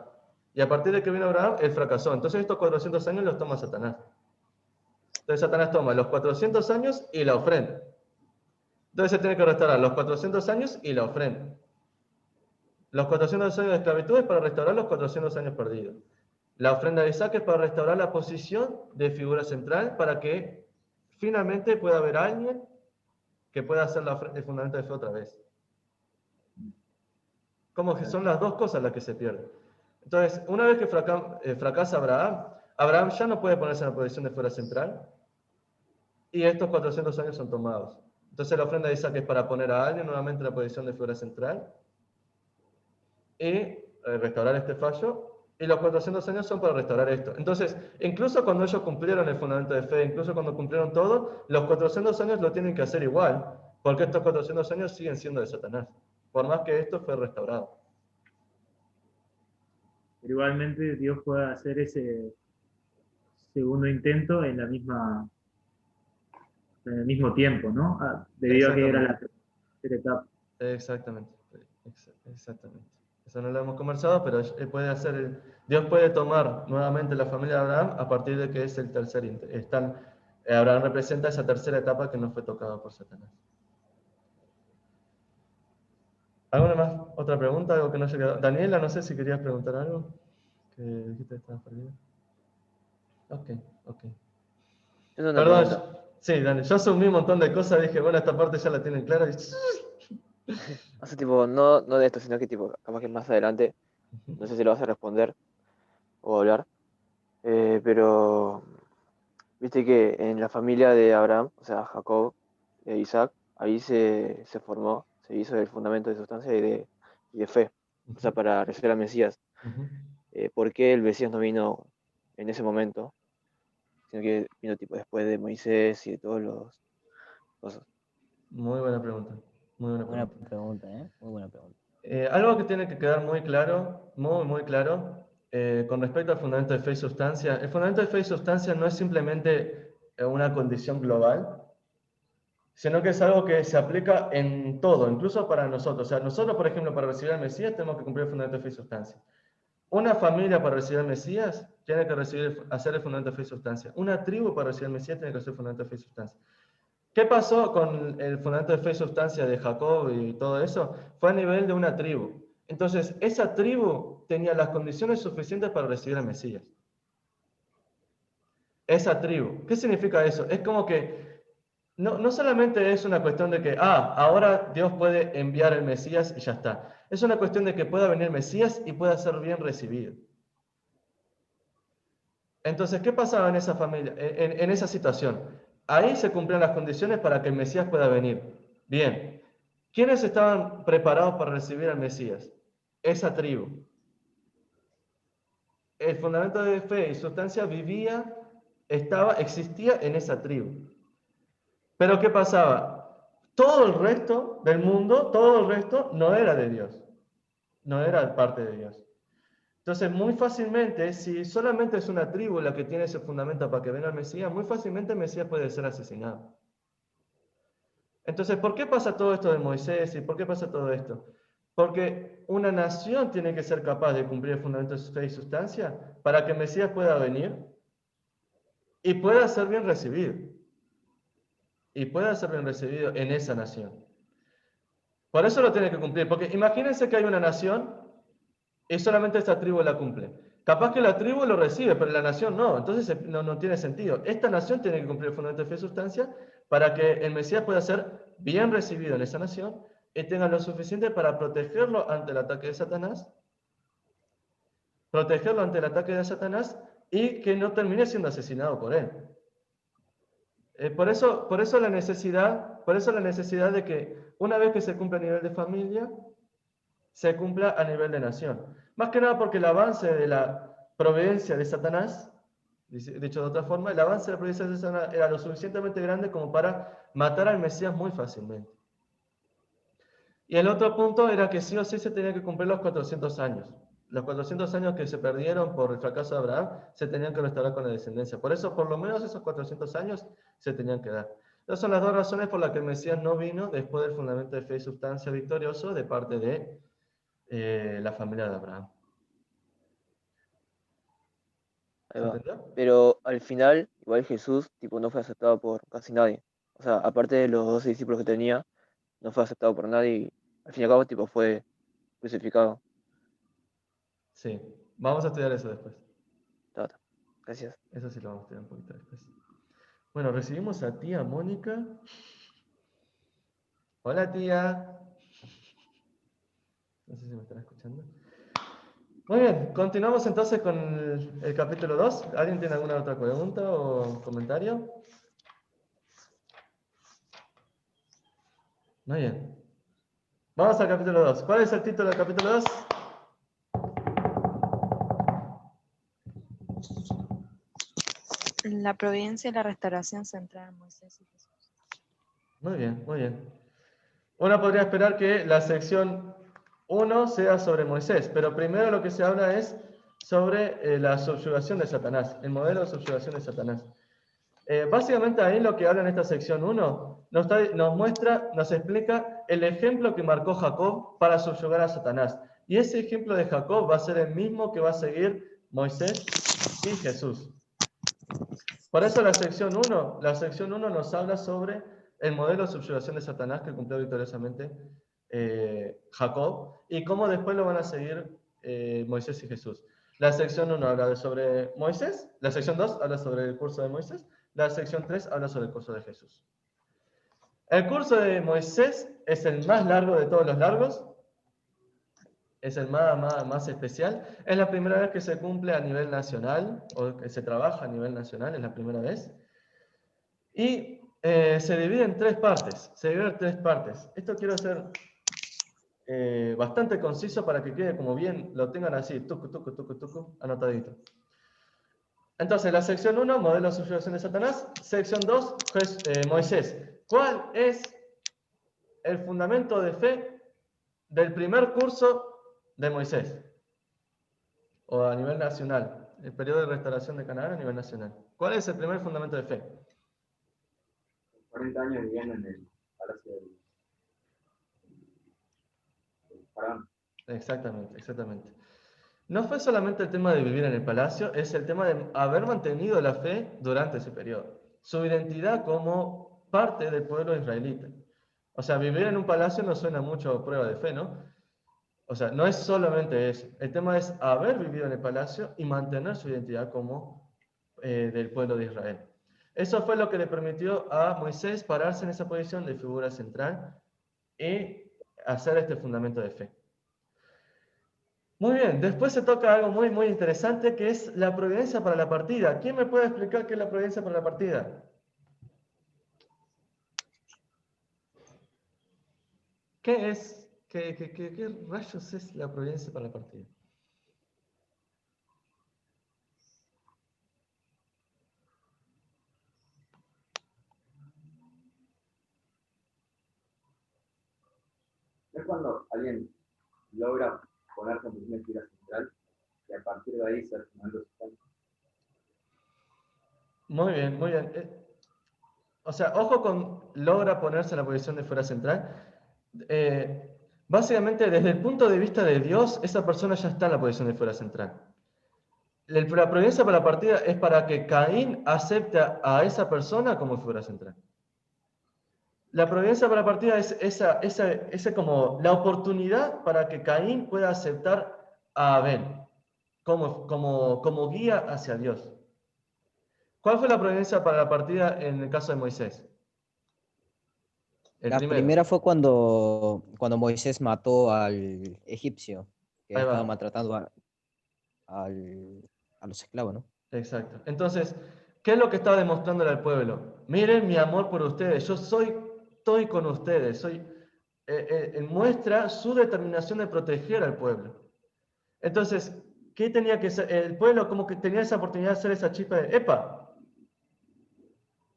Speaker 1: Y a partir de que vino Abraham, él fracasó. Entonces estos 400 años los toma Satanás. Entonces Satanás toma los 400 años y la ofrenda. Entonces se tiene que restaurar los 400 años y la ofrenda. Los 400 años de esclavitud es para restaurar los 400 años perdidos. La ofrenda de Isaac es para restaurar la posición de figura central para que finalmente pueda haber alguien que pueda hacer el fundamento de fe otra vez. Como que son las dos cosas las que se pierden. Entonces, una vez que fracasa Abraham, Abraham ya no puede ponerse en la posición de figura central y estos 400 años son tomados. Entonces la ofrenda de Isaac es para poner a alguien nuevamente en la posición de figura central y restaurar este fallo, y los 400 años son para restaurar esto. Entonces, incluso cuando ellos cumplieron el fundamento de fe, incluso cuando cumplieron todo, los 400 años lo tienen que hacer igual, porque estos 400 años siguen siendo de Satanás, por más que esto fue restaurado.
Speaker 5: Pero igualmente Dios puede hacer ese segundo intento en el mismo tiempo, ¿no? Debido a que era la tercera etapa.
Speaker 1: Exactamente. Eso no lo hemos conversado, pero Dios puede tomar nuevamente la familia de Abraham a partir de que es el tercer intento. Abraham representa esa tercera etapa que no fue tocada por Satanás. ¿Alguna más? ¿Otra pregunta? ¿Algo que no haya quedado? Daniela, no sé si querías preguntar algo. Que dijiste que estabas perdida. Ok.
Speaker 2: Tengo una
Speaker 1: Perdón,
Speaker 2: pregunta.
Speaker 1: sí, Dani, yo asumí un montón de cosas, dije, bueno, esta parte ya la tienen clara.
Speaker 2: O sea, tipo, no de esto, sino que tipo, capaz que más adelante, no sé si lo vas a responder o hablar, pero viste que en la familia de Abraham, o sea, Jacob e Isaac, ahí se formó, se hizo el fundamento de sustancia y de fe, o sea, para recibir al Mesías. ¿Por qué el Mesías no vino en ese momento, sino que vino tipo después de Moisés y de todos los cosas?
Speaker 1: Muy buena pregunta.
Speaker 3: Buena pregunta, ¿eh? Muy buena pregunta.
Speaker 1: Algo que tiene que quedar muy claro, muy claro, con respecto al fundamento de fe y sustancia. El fundamento de fe y sustancia no es simplemente una condición global, sino que es algo que se aplica en todo, incluso para nosotros. O sea, nosotros, por ejemplo, para recibir al Mesías tenemos que cumplir el fundamento de fe y sustancia. Una familia para recibir al Mesías tiene que hacer el fundamento de fe y sustancia. Una tribu para recibir al Mesías tiene que hacer el fundamento de fe y sustancia. ¿Qué pasó con el fundamento de fe y sustancia de Jacob y todo eso? Fue a nivel de una tribu. Entonces, esa tribu tenía las condiciones suficientes para recibir al Mesías. Esa tribu. ¿Qué significa eso? Es como que no solamente es una cuestión de que, ahora Dios puede enviar el Mesías y ya está. Es una cuestión de que pueda venir el Mesías y pueda ser bien recibido. Entonces, ¿qué pasaba en esa familia, en esa situación? Ahí se cumplían las condiciones para que el Mesías pueda venir. Bien. ¿Quiénes estaban preparados para recibir al Mesías? Esa tribu. El fundamento de fe y sustancia existía en esa tribu. Pero ¿qué pasaba? Todo el resto del mundo, todo el resto no era de Dios. No era parte de Dios. Entonces, muy fácilmente, si solamente es una tribu la que tiene ese fundamento para que venga el Mesías, muy fácilmente el Mesías puede ser asesinado. Entonces, ¿por qué pasa todo esto de Moisés y por qué pasa todo esto? Porque una nación tiene que ser capaz de cumplir el fundamento de fe y sustancia para que el Mesías pueda venir y pueda ser bien recibido. Y pueda ser bien recibido en esa nación. Por eso lo tiene que cumplir, porque imagínense que hay una nación y solamente esta tribu la cumple. Capaz que la tribu lo recibe, pero la nación no, entonces no tiene sentido. Esta nación tiene que cumplir el fundamento de fe y sustancia para que el Mesías pueda ser bien recibido en esa nación y tenga lo suficiente para protegerlo ante el ataque de Satanás, y que no termine siendo asesinado por él. Por eso la necesidad de que una vez que se cumpla a nivel de familia, se cumpla a nivel de nación. Más que nada porque el avance de la providencia de Satanás, dicho de otra forma, el avance de la providencia de Satanás era lo suficientemente grande como para matar al Mesías muy fácilmente. Y el otro punto era que sí o sí se tenía que cumplir los 400 años. Los 400 años que se perdieron por el fracaso de Abraham se tenían que restaurar con la descendencia. Por eso, por lo menos esos 400 años se tenían que dar. Esas son las dos razones por las que el Mesías no vino después del fundamento de fe y sustancia victorioso de parte de la familia de Abraham.
Speaker 2: Ahí
Speaker 1: ¿Se
Speaker 2: va.
Speaker 1: entendió?
Speaker 2: Pero al final, igual Jesús, tipo, no fue aceptado por casi nadie. O sea, aparte de los 12 discípulos que tenía, no fue aceptado por nadie y al fin y al cabo, tipo, fue crucificado.
Speaker 1: Sí. Vamos a estudiar eso después.
Speaker 2: Ta, ta. Gracias.
Speaker 1: Eso sí lo vamos a estudiar un poquito después. Bueno, recibimos a tía Mónica. Hola, tía. No sé si me están escuchando. Muy bien, continuamos entonces con el capítulo 2. ¿Alguien tiene alguna otra pregunta o comentario? Muy bien. Vamos al capítulo 2. ¿Cuál es el título del capítulo 2?
Speaker 6: La providencia y la restauración centrada en Moisés y Jesús.
Speaker 1: Muy bien, muy bien. Uno podría esperar que la sección 1 sea sobre Moisés, pero primero lo que se habla es sobre la subyugación de Satanás, el modelo de subyugación de Satanás. Básicamente ahí lo que habla en esta sección 1 nos explica el ejemplo que marcó Jacob para subyugar a Satanás. Y ese ejemplo de Jacob va a ser el mismo que va a seguir Moisés y Jesús. Por eso la sección 1 nos habla sobre el modelo de subyugación de Satanás que cumplió victoriosamente Jacob y cómo después lo van a seguir Moisés y Jesús. La sección 1 habla sobre Moisés, la sección 2 habla sobre el curso de Moisés, la sección 3 habla sobre el curso de Jesús. El curso de Moisés es el más largo de todos los largos, es el más especial. Es la primera vez que se cumple a nivel nacional, o que se trabaja a nivel nacional, es la primera vez. Y se divide en 3 partes. Esto quiero hacer bastante conciso para que quede como bien, lo tengan así, tucu, anotadito. Entonces, la sección 1, modelo de subyugación de Satanás. Sección 2, Moisés. ¿Cuál es el fundamento de fe del primer curso de Moisés? O a nivel nacional. El periodo de restauración de Canaán a nivel nacional. ¿Cuál es el primer fundamento de fe?
Speaker 7: 40 años viviendo en el palacio del faraón.
Speaker 1: Exactamente, exactamente. No fue solamente el tema de vivir en el palacio, es el tema de haber mantenido la fe durante ese periodo. Su identidad como parte del pueblo israelita. O sea, vivir en un palacio no suena mucho a prueba de fe, ¿no? O sea, no es solamente eso. El tema es haber vivido en el palacio y mantener su identidad como del pueblo de Israel. Eso fue lo que le permitió a Moisés pararse en esa posición de figura central y hacer este fundamento de fe. Muy bien, después se toca algo muy, muy interesante que es la providencia para la partida. ¿Quién me puede explicar qué es la providencia para la partida? ¿Qué es? ¿Qué rayos es la providencia para la partida?
Speaker 7: Es cuando alguien logra ponerse en una figura central y a partir de ahí se fundamento sustancia.
Speaker 1: Muy bien, muy bien. O sea, ojo con logra ponerse en la posición de fuera central. Básicamente, desde el punto de vista de Dios, esa persona ya está en la posición de fuera central. La providencia para la partida es para que Caín acepte a esa persona como figura central. La providencia para la partida es esa como la oportunidad para que Caín pueda aceptar a Abel como guía hacia Dios. ¿Cuál fue la providencia para la partida en el caso de Moisés? El
Speaker 8: La
Speaker 1: primero.
Speaker 8: primera fue cuando Moisés mató al egipcio, que
Speaker 1: Ahí
Speaker 8: estaba
Speaker 1: va.
Speaker 8: maltratando a los esclavos, ¿no?
Speaker 1: Exacto. Entonces, ¿qué es lo que estaba demostrándole al pueblo? Miren mi amor por ustedes. Yo estoy con ustedes. Muestra su determinación de proteger al pueblo. Entonces, ¿qué tenía que ser? El pueblo como que tenía esa oportunidad de ser esa chispa de, ¡epa!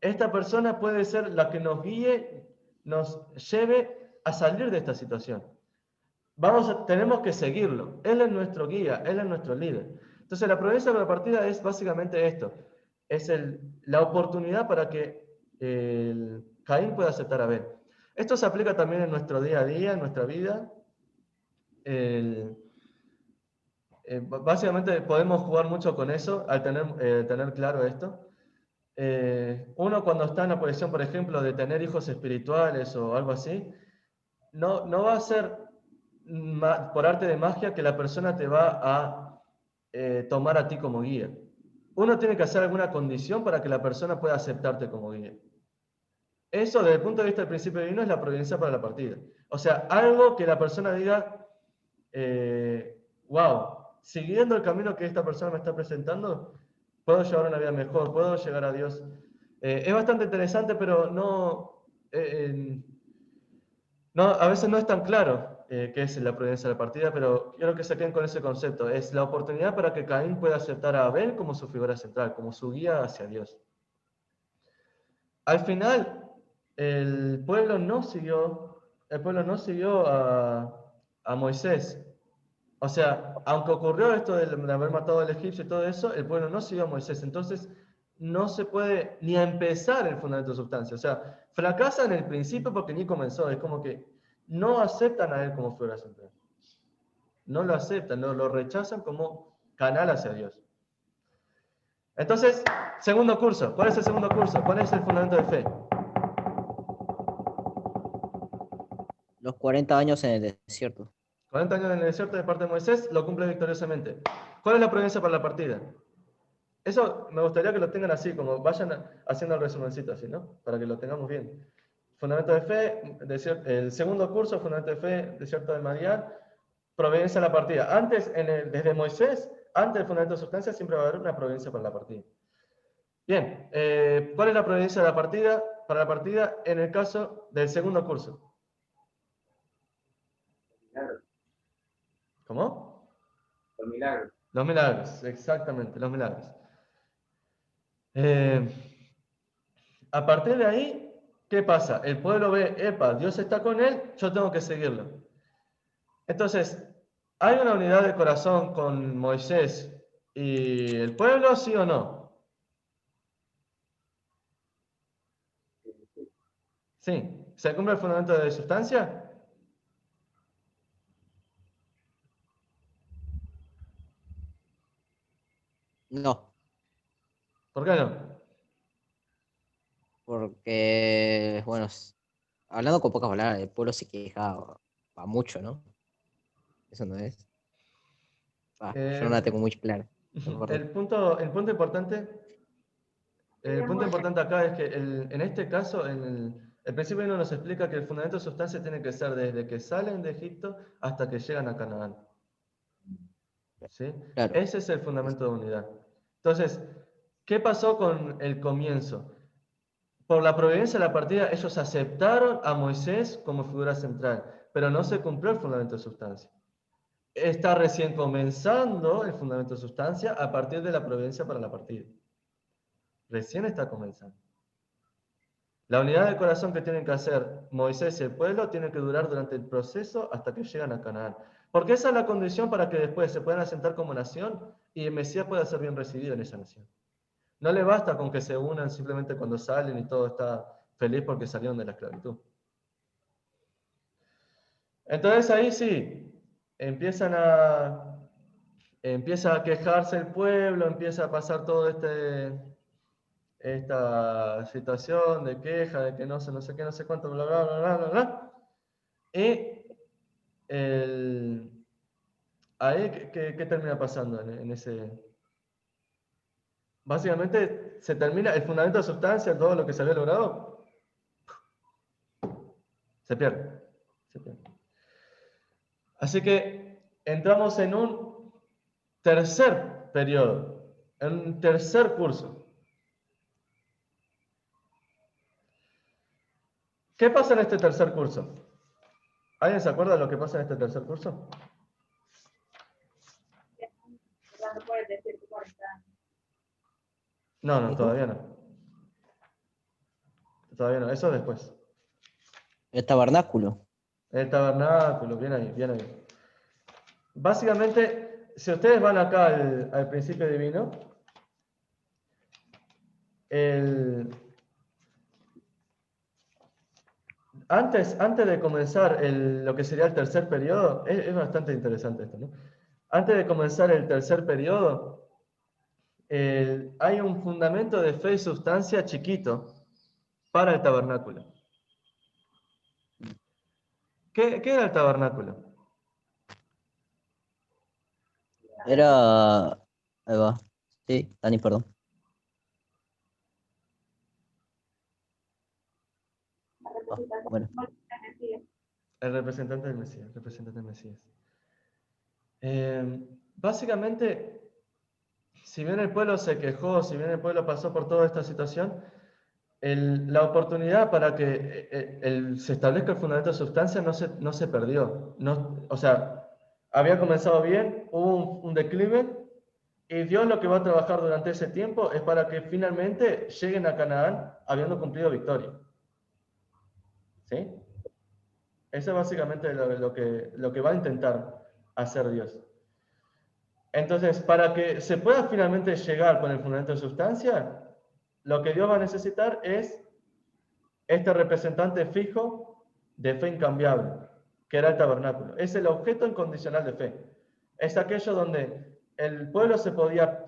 Speaker 1: Esta persona puede ser la que nos guíe, nos lleve a salir de esta situación. Tenemos que seguirlo. Él es nuestro guía, Él es nuestro líder. Entonces, la providencia de la partida es básicamente esto. Es la oportunidad para que Caín pueda aceptar a Abel. Esto se aplica también en nuestro día a día, en nuestra vida. Básicamente podemos jugar mucho con eso al tener claro esto. Uno cuando está en la posición, por ejemplo, de tener hijos espirituales o algo así, no va a ser por arte de magia que la persona te va a tomar a ti como guía. Uno tiene que hacer alguna condición para que la persona pueda aceptarte como guía. Eso, desde el punto de vista del principio divino, es la providencia para la partida. O sea, algo que la persona diga, wow, siguiendo el camino que esta persona me está presentando, puedo llevar una vida mejor, puedo llegar a Dios. Es bastante interesante, pero a veces no es tan claro qué es la providencia de la partida, pero quiero que se queden con ese concepto. Es la oportunidad para que Caín pueda aceptar a Abel como su figura central, como su guía hacia Dios. Al final, el pueblo no siguió a Moisés. O sea, aunque ocurrió esto de haber matado al egipcio y todo eso, el pueblo no siguió a Moisés. Entonces, no se puede ni empezar el fundamento de sustancia. O sea, fracasa en el principio porque ni comenzó. Es como que no aceptan a él como figura central. No lo aceptan, lo rechazan como canal hacia Dios. Entonces, segundo curso. ¿Cuál es el segundo curso? ¿Cuál es el fundamento de fe?
Speaker 8: Los 40 años en el desierto.
Speaker 1: 40 años en el desierto de parte de Moisés, lo cumple victoriosamente. ¿Cuál es la providencia para la partida? Eso me gustaría que lo tengan así, como vayan haciendo el resumencito así, ¿no? Para que lo tengamos bien. Fundamento de fe, el segundo curso, fundamento de fe, desierto de Madián, providencia de la partida. Antes, desde Moisés, antes del fundamento de sustancia, siempre va a haber una providencia para la partida. Bien, ¿cuál es la providencia de la partida? Para la partida en el caso del segundo curso. ¿Cómo?
Speaker 7: Los milagros.
Speaker 1: Los milagros, exactamente, los milagros. A partir de ahí, ¿qué pasa? El pueblo ve, epa, Dios está con él, yo tengo que seguirlo. Entonces, ¿hay una unidad de corazón con Moisés y el pueblo, sí o no? Sí. ¿Se cumple el fundamento de sustancia?
Speaker 8: No,
Speaker 1: ¿Por qué no?
Speaker 8: porque, bueno, hablando con pocas palabras, el pueblo se queja para mucho, ¿no? Eso no es. Yo no la tengo muy clara. No, perdón.
Speaker 1: El punto importante acá es que en este caso, el principio nos explica que el fundamento de sustancia tiene que ser desde que salen de Egipto hasta que llegan a Canaán. ¿Sí?
Speaker 8: Claro.
Speaker 1: Ese es el fundamento de unidad. Entonces, ¿qué pasó con el comienzo? Por la providencia de la partida, ellos aceptaron a Moisés como figura central, pero no se cumplió el fundamento de sustancia. Está recién comenzando el fundamento de sustancia a partir de la providencia para la partida. Recién está comenzando. La unidad de corazón que tienen que hacer Moisés y el pueblo tiene que durar durante el proceso hasta que llegan a Canaán. Porque esa es la condición para que después se puedan asentar como nación y el Mesías pueda ser bien recibido en esa nación. No le basta con que se unan simplemente cuando salen y todo está feliz porque salieron de la esclavitud. Entonces ahí sí, empieza a quejarse el pueblo, empieza a pasar todo esta situación de queja, de que no sé qué, no sé cuánto, bla, bla, bla, bla, bla, bla. Y ahí, ¿qué termina pasando en ese? Básicamente se termina el fundamento de sustancia, todo lo que se había logrado, se pierde. Se pierde. Así que entramos en un tercer periodo, en un tercer curso. ¿Qué pasa en este tercer curso? ¿Alguien se acuerda de lo que pasa en este tercer curso? No,
Speaker 8: ¿Dijo?
Speaker 1: todavía no. Todavía no, eso después.
Speaker 8: El tabernáculo.
Speaker 1: El tabernáculo, bien ahí, bien ahí. Básicamente, si ustedes van acá al principio divino, antes de comenzar lo que sería el tercer periodo, es bastante interesante esto, ¿no? Antes de comenzar el tercer periodo, hay un fundamento de fe y sustancia chiquito para el tabernáculo. ¿Qué era el tabernáculo?
Speaker 8: Era. Ahí va. Sí, Dani, perdón. Bueno,
Speaker 1: El representante del Mesías, representante del Mesías. Básicamente, si bien el pueblo se quejó, si bien el pueblo pasó por toda esta situación, la oportunidad para que se establezca el fundamento de sustancia no se perdió. O sea, había comenzado bien, hubo un declive, y Dios lo que va a trabajar durante ese tiempo es para que finalmente lleguen a Canaán habiendo cumplido victoria. ¿Sí? Eso es básicamente lo que va a intentar hacer Dios. Entonces, para que se pueda finalmente llegar con el fundamento de sustancia, lo que Dios va a necesitar es este representante fijo de fe incambiable, que era el tabernáculo. Es el objeto incondicional de fe. Es aquello donde el pueblo se podía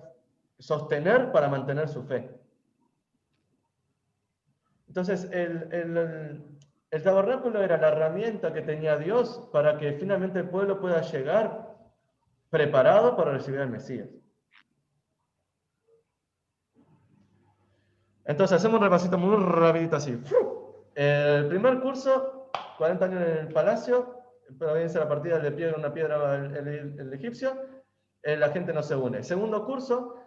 Speaker 1: sostener para mantener su fe. Entonces, el tabernáculo era la herramienta que tenía Dios para que finalmente el pueblo pueda llegar preparado para recibir al Mesías. Entonces, hacemos un repasito muy rapidito así. El primer curso, 40 años en el palacio, providencia de la partida, le piedra una piedra el egipcio, la gente no se une. Segundo curso,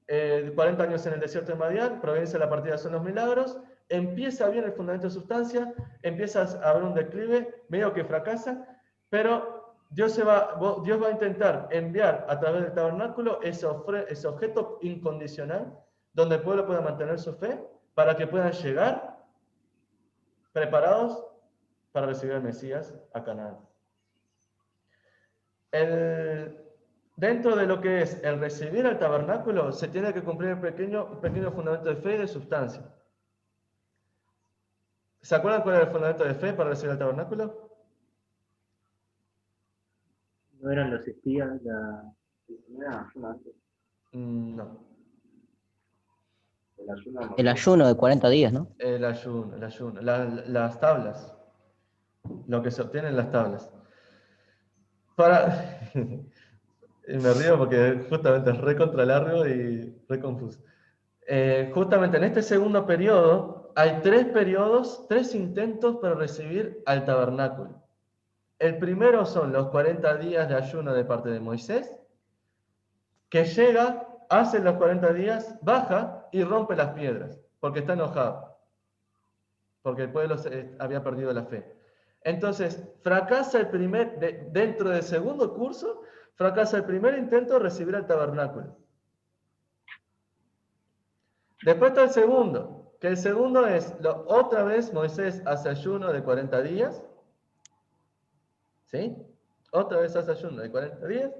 Speaker 1: 40 años en el desierto de Madián, providencia de la partida son los milagros, empieza bien el fundamento de sustancia, empieza a haber un declive, medio que fracasa, pero Dios va a intentar enviar a través del tabernáculo ese objeto incondicional donde el pueblo pueda mantener su fe para que puedan llegar preparados para recibir al Mesías a Canaán. Dentro de lo que es el recibir al tabernáculo, se tiene que cumplir un pequeño fundamento de fe y de sustancia. ¿Se acuerdan cuál era el fundamento de fe para recibir el tabernáculo?
Speaker 5: ¿No eran los espías?
Speaker 7: No era ayuno antes.
Speaker 1: No.
Speaker 7: El ayuno de
Speaker 8: El
Speaker 7: Moisés.
Speaker 8: ayuno de 40 días, ¿no?
Speaker 1: El ayuno. Las tablas. Lo que se obtiene en las tablas. Y me río porque justamente es re contra largo y re confuso. Justamente en este segundo periodo hay 3 periodos, 3 intentos para recibir al tabernáculo. El primero son los 40 días de ayuno de parte de Moisés, que llega, hace los 40 días, baja y rompe las piedras, porque está enojado, porque el pueblo había perdido la fe. Entonces, fracasa dentro del segundo curso, fracasa el primer intento de recibir al tabernáculo. Después está el segundo, que el segundo es, otra vez Moisés hace ayuno de 40 días, ¿sí? Otra vez hace ayuno de 40 días,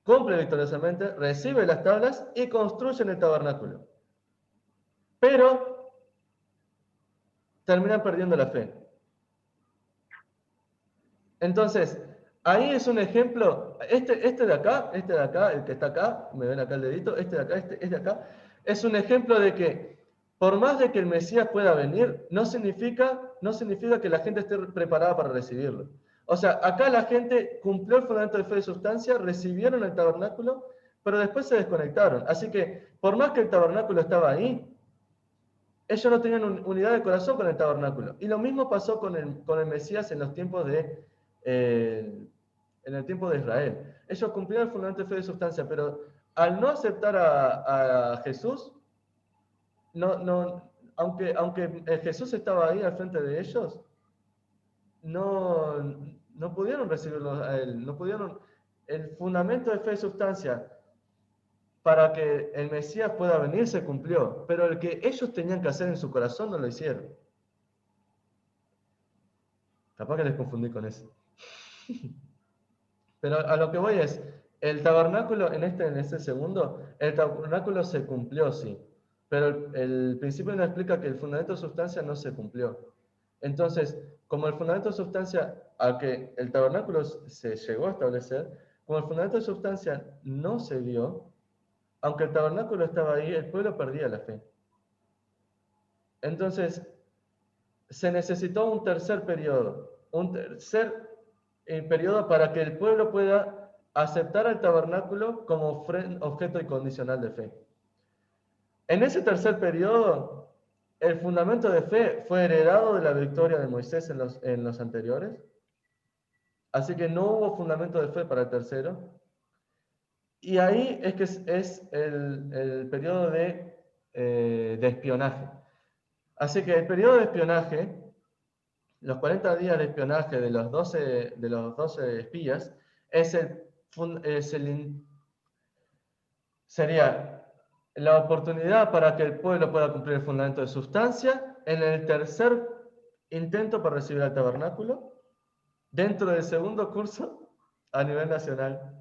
Speaker 1: cumple victoriosamente, recibe las tablas y construyen el tabernáculo. Pero terminan perdiendo la fe. Entonces, ahí es un ejemplo, este de acá, el que está acá, me ven acá el dedito, este de acá, es un ejemplo de que por más de que el Mesías pueda venir, no significa que la gente esté preparada para recibirlo. O sea, acá la gente cumplió el fundamento de fe de sustancia, recibieron el tabernáculo, pero después se desconectaron. Así que, por más que el tabernáculo estaba ahí, ellos no tenían unidad de corazón con el tabernáculo. Y lo mismo pasó con el Mesías en los tiempos en el tiempo de Israel. Ellos cumplieron el fundamento de fe de sustancia, pero al no aceptar a Jesús, aunque Jesús estaba ahí al frente de ellos, no pudieron recibirlo a él, no pudieron. El fundamento de fe y sustancia para que el Mesías pueda venir se cumplió, pero el que ellos tenían que hacer en su corazón no lo hicieron. Capaz que les confundí con eso. Pero a lo que voy es, el tabernáculo en este segundo, el tabernáculo se cumplió, sí, pero el principio nos explica que el fundamento de sustancia no se cumplió. Entonces, como el fundamento de sustancia, a que el tabernáculo se llegó a establecer, como el fundamento de sustancia no se dio, aunque el tabernáculo estaba ahí, el pueblo perdía la fe. Entonces, se necesitó un tercer periodo para que el pueblo pueda aceptar el tabernáculo como objeto incondicional de fe. En ese tercer periodo, el fundamento de fe fue heredado de la victoria de Moisés en los anteriores, así que no hubo fundamento de fe para el tercero. Y ahí es que es el periodo de espionaje. Así que el periodo de espionaje, los 40 días de espionaje de los 12 espías, sería la oportunidad para que el pueblo pueda cumplir el fundamento de sustancia en el tercer intento para recibir el tabernáculo, dentro del segundo curso a nivel nacional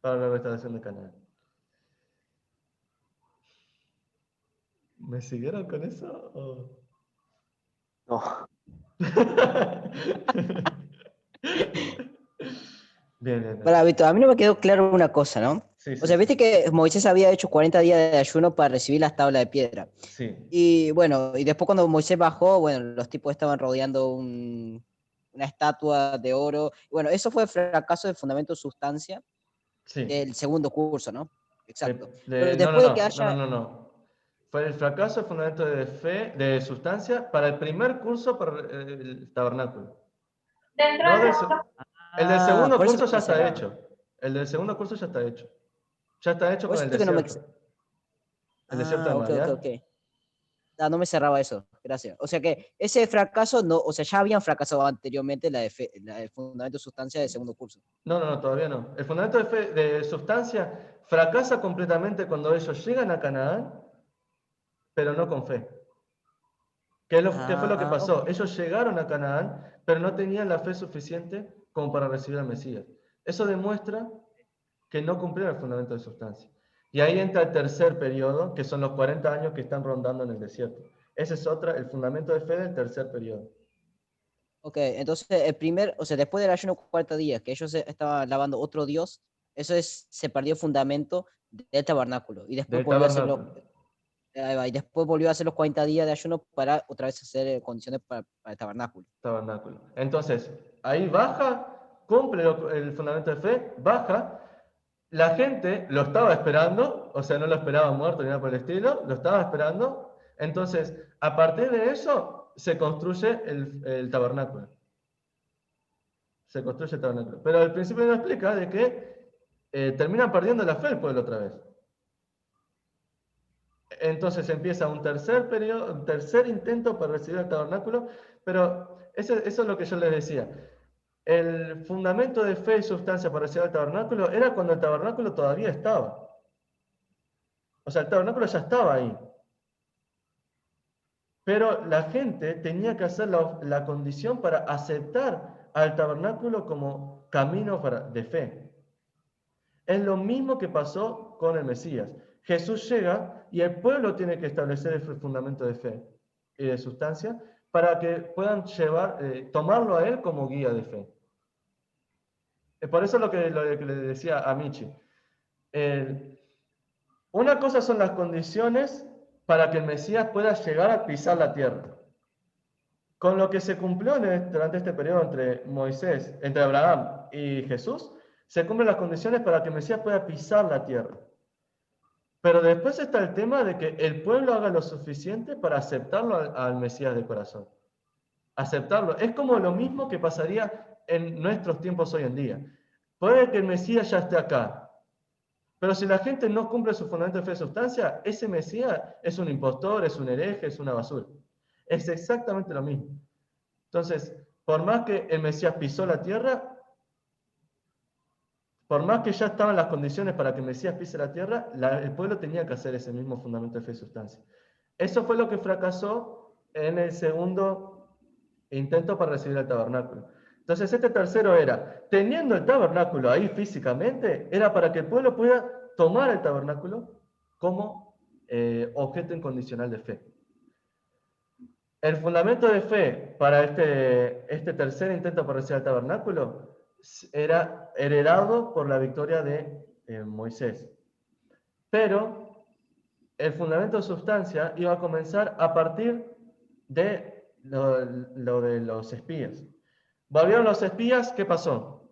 Speaker 1: para la restauración de Canaán. ¿Me siguieron con eso? ¿O?
Speaker 2: No.
Speaker 1: Bien.
Speaker 8: Para, Víctor, a mí no me quedó claro una cosa, ¿no?
Speaker 1: Sí,
Speaker 8: O sea, viste que Moisés había hecho 40 días de ayuno para recibir las tablas de piedra.
Speaker 1: Sí.
Speaker 8: Y bueno, y después cuando Moisés bajó, bueno, los tipos estaban rodeando una estatua de oro. Bueno, eso fue el fracaso del fundamento de sustancia
Speaker 1: Sí.
Speaker 8: del segundo curso, ¿no? Exacto.
Speaker 1: Pero
Speaker 8: después de que haya...
Speaker 1: No. Fue el fracaso del fundamento de fe, de sustancia, para el primer curso para el tabernáculo.
Speaker 4: Dentro
Speaker 1: No
Speaker 4: del
Speaker 1: del
Speaker 4: segundo.
Speaker 1: El del segundo
Speaker 8: por eso
Speaker 1: curso
Speaker 8: que
Speaker 1: ya
Speaker 8: no
Speaker 1: está
Speaker 8: cerraba.
Speaker 1: hecho. El del segundo curso ya está hecho. Ya está hecho
Speaker 8: Por
Speaker 1: con
Speaker 8: eso
Speaker 1: el
Speaker 8: que no me...
Speaker 1: desierto. El desierto de
Speaker 8: ok.
Speaker 1: Madián.
Speaker 8: No me cerraba eso, gracias. O sea que ese fracaso, no, o sea, ya habían fracasado anteriormente la del fundamento de sustancia del segundo curso.
Speaker 1: No, todavía no. El fundamento de fe, de sustancia, fracasa completamente cuando ellos llegan a Canaán, pero no con fe. ¿Qué fue lo que pasó?
Speaker 8: Ok.
Speaker 1: Ellos llegaron a Canaán, pero no tenían la fe suficiente como para recibir al Mesías. Eso demuestra que no cumplieron el fundamento de sustancia. Y ahí entra el tercer periodo, que son los 40 años que están rondando en el desierto. Ese es el fundamento de fe del tercer periodo.
Speaker 8: Ok, entonces el primer, o sea, después del ayuno 40 días, que ellos estaban alabando otro Dios, eso se perdió el fundamento del tabernáculo. Y después
Speaker 1: Del
Speaker 8: volvió a hacer
Speaker 1: tabernáculo.
Speaker 8: y después volvió a hacer los 40 días de ayuno para otra vez hacer condiciones para el tabernáculo.
Speaker 1: Tabernáculo. Entonces, ahí baja, cumple el fundamento de fe, baja. La gente lo estaba esperando, o sea, no lo esperaba muerto ni nada por el estilo, lo estaba esperando. Entonces, a partir de eso, se construye el tabernáculo. Se construye el tabernáculo. Pero al principio nos explica de que terminan perdiendo la fe el pueblo otra vez. Entonces empieza un tercer periodo, un tercer intento para recibir el tabernáculo, pero eso es lo que yo les decía. El fundamento de fe y sustancia para recibir el tabernáculo era cuando el tabernáculo todavía estaba. O sea, el tabernáculo ya estaba ahí. Pero la gente tenía que hacer la condición para aceptar al tabernáculo como camino de fe. Es lo mismo que pasó con el Mesías. Jesús llega y el pueblo tiene que establecer el fundamento de fe y de sustancia para que puedan tomarlo a él como guía de fe. Por eso lo que le decía a Michi. Una cosa son las condiciones para que el Mesías pueda llegar a pisar la tierra. Con lo que se cumplió durante este periodo entre Abraham y Jesús, se cumplen las condiciones para que el Mesías pueda pisar la tierra. Pero después está el tema de que el pueblo haga lo suficiente para aceptarlo al Mesías de corazón. Aceptarlo. Es como lo mismo que pasaría en nuestros tiempos hoy en día. Puede que el Mesías ya esté acá, pero si la gente no cumple su fundamento de fe y sustancia, ese Mesías es un impostor, es un hereje, es una basura. Es exactamente lo mismo. Entonces, por más que el Mesías pisó la tierra, por más que ya estaban las condiciones para que el Mesías pise la tierra, el pueblo tenía que hacer ese mismo fundamento de fe y sustancia. Eso fue lo que fracasó en el segundo intento para recibir el tabernáculo. Entonces, este tercero era, teniendo el tabernáculo ahí físicamente, era para que el pueblo pueda tomar el tabernáculo como objeto incondicional de fe. El fundamento de fe para este tercer intento para recibir el tabernáculo era heredado por la victoria de Moisés. Pero el fundamento de sustancia iba a comenzar a partir de lo de los espías. Volvieron los espías, ¿qué pasó?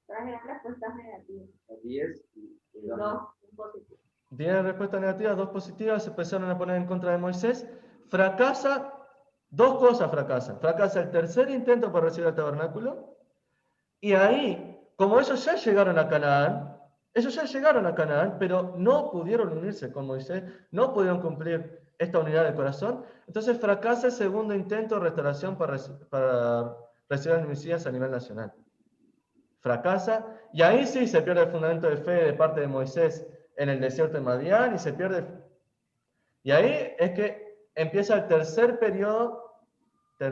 Speaker 4: Trajeron respuestas negativas.
Speaker 7: 10 y 2.
Speaker 4: No, un positivo.
Speaker 1: 10 respuestas negativas, 2 positivas, se empezaron a poner en contra de Moisés. Fracasa, dos cosas fracasan. Fracasa el tercer intento para recibir el tabernáculo. Y ahí, como ellos ya llegaron a Canaán, pero no pudieron unirse con Moisés, no pudieron cumplir esta unidad de corazón, entonces fracasa el segundo intento de restauración para recibir al Mesías a nivel nacional. Fracasa, y ahí sí se pierde el fundamento de fe de parte de Moisés en el desierto de Madián, y se pierde. Y ahí es que empieza el tercer periodo de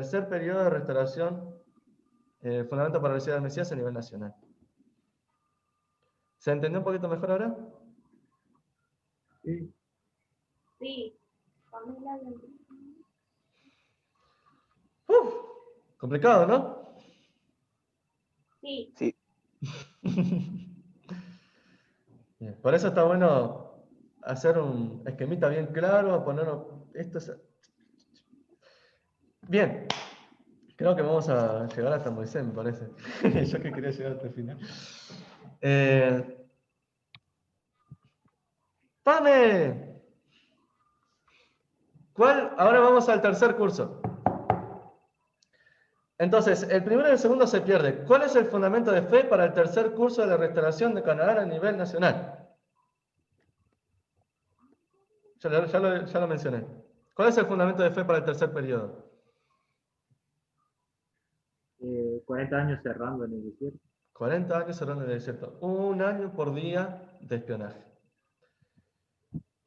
Speaker 1: restauración, fundamento para recibir al Mesías a nivel nacional. ¿Se entendió un poquito mejor ahora?
Speaker 7: Sí.
Speaker 4: Sí.
Speaker 1: Complicado, ¿no?
Speaker 4: Sí.
Speaker 2: Sí.
Speaker 1: Bien, por eso está bueno hacer un esquemita bien claro, Bien, creo que vamos a llegar hasta Moisés, me parece. Yo que quería llegar hasta el final. ¡Pame! Ahora vamos al tercer curso. Entonces, el primero y el segundo se pierde. ¿Cuál es el fundamento de fe para el tercer curso de la restauración de Canaán a nivel nacional? Ya lo mencioné. ¿Cuál es el fundamento de fe para el tercer periodo?
Speaker 5: 40 años cerrando en el desierto.
Speaker 1: 40 años cerrando en el desierto. 1 año por día de espionaje.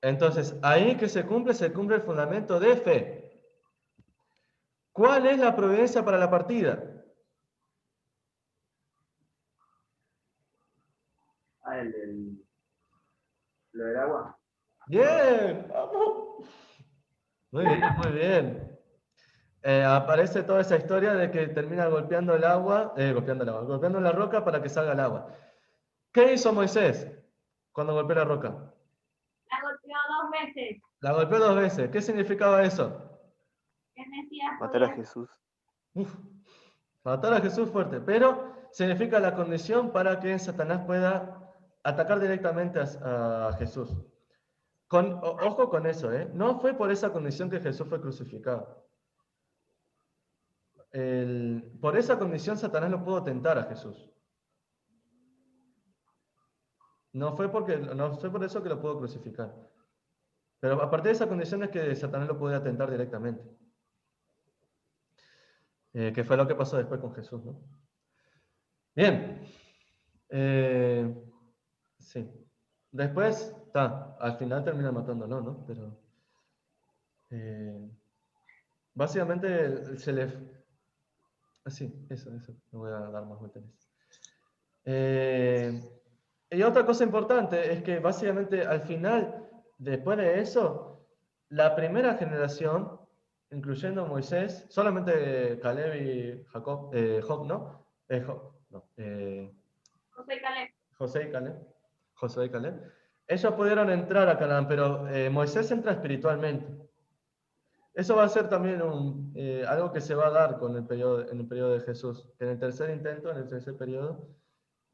Speaker 1: Entonces, ahí que se cumple el fundamento de fe. ¿Cuál es la providencia para la partida?
Speaker 7: Lo del agua.
Speaker 1: Bien, vamos. Muy bien, muy bien. Aparece toda esa historia de que termina golpeando el agua, golpeando la roca para que salga el agua. ¿Qué hizo Moisés cuando golpeó la roca?
Speaker 4: La golpeó 2 veces.
Speaker 1: La golpeó 2 veces. ¿Qué significaba eso?
Speaker 4: El Mesías
Speaker 2: Matar a
Speaker 4: podía.
Speaker 2: Jesús.
Speaker 1: Uf, matar a Jesús fuerte, pero significa la condición para que Satanás pueda atacar directamente a Jesús. Ojo con eso, ¿eh? No fue por esa condición que Jesús fue crucificado. Por esa condición Satanás no pudo tentar a Jesús. No fue por eso que lo pudo crucificar. Pero a partir de esa condición es que Satanás lo podía tentar directamente. Que fue lo que pasó después con Jesús, ¿no? Bien. Sí. Después, al final termina matándolo, ¿no? Pero básicamente se le... Sí, eso, no voy a dar más vueltas. Y otra cosa importante es que básicamente al final, después de eso, la primera generación, incluyendo Moisés, solamente Caleb y Job, ¿no?
Speaker 4: José y Caleb.
Speaker 1: Josué y Caleb, ellos pudieron entrar a Canaán, pero Moisés entra espiritualmente. Eso va a ser también algo que se va a dar en el periodo de Jesús. En el tercer intento, en el tercer periodo,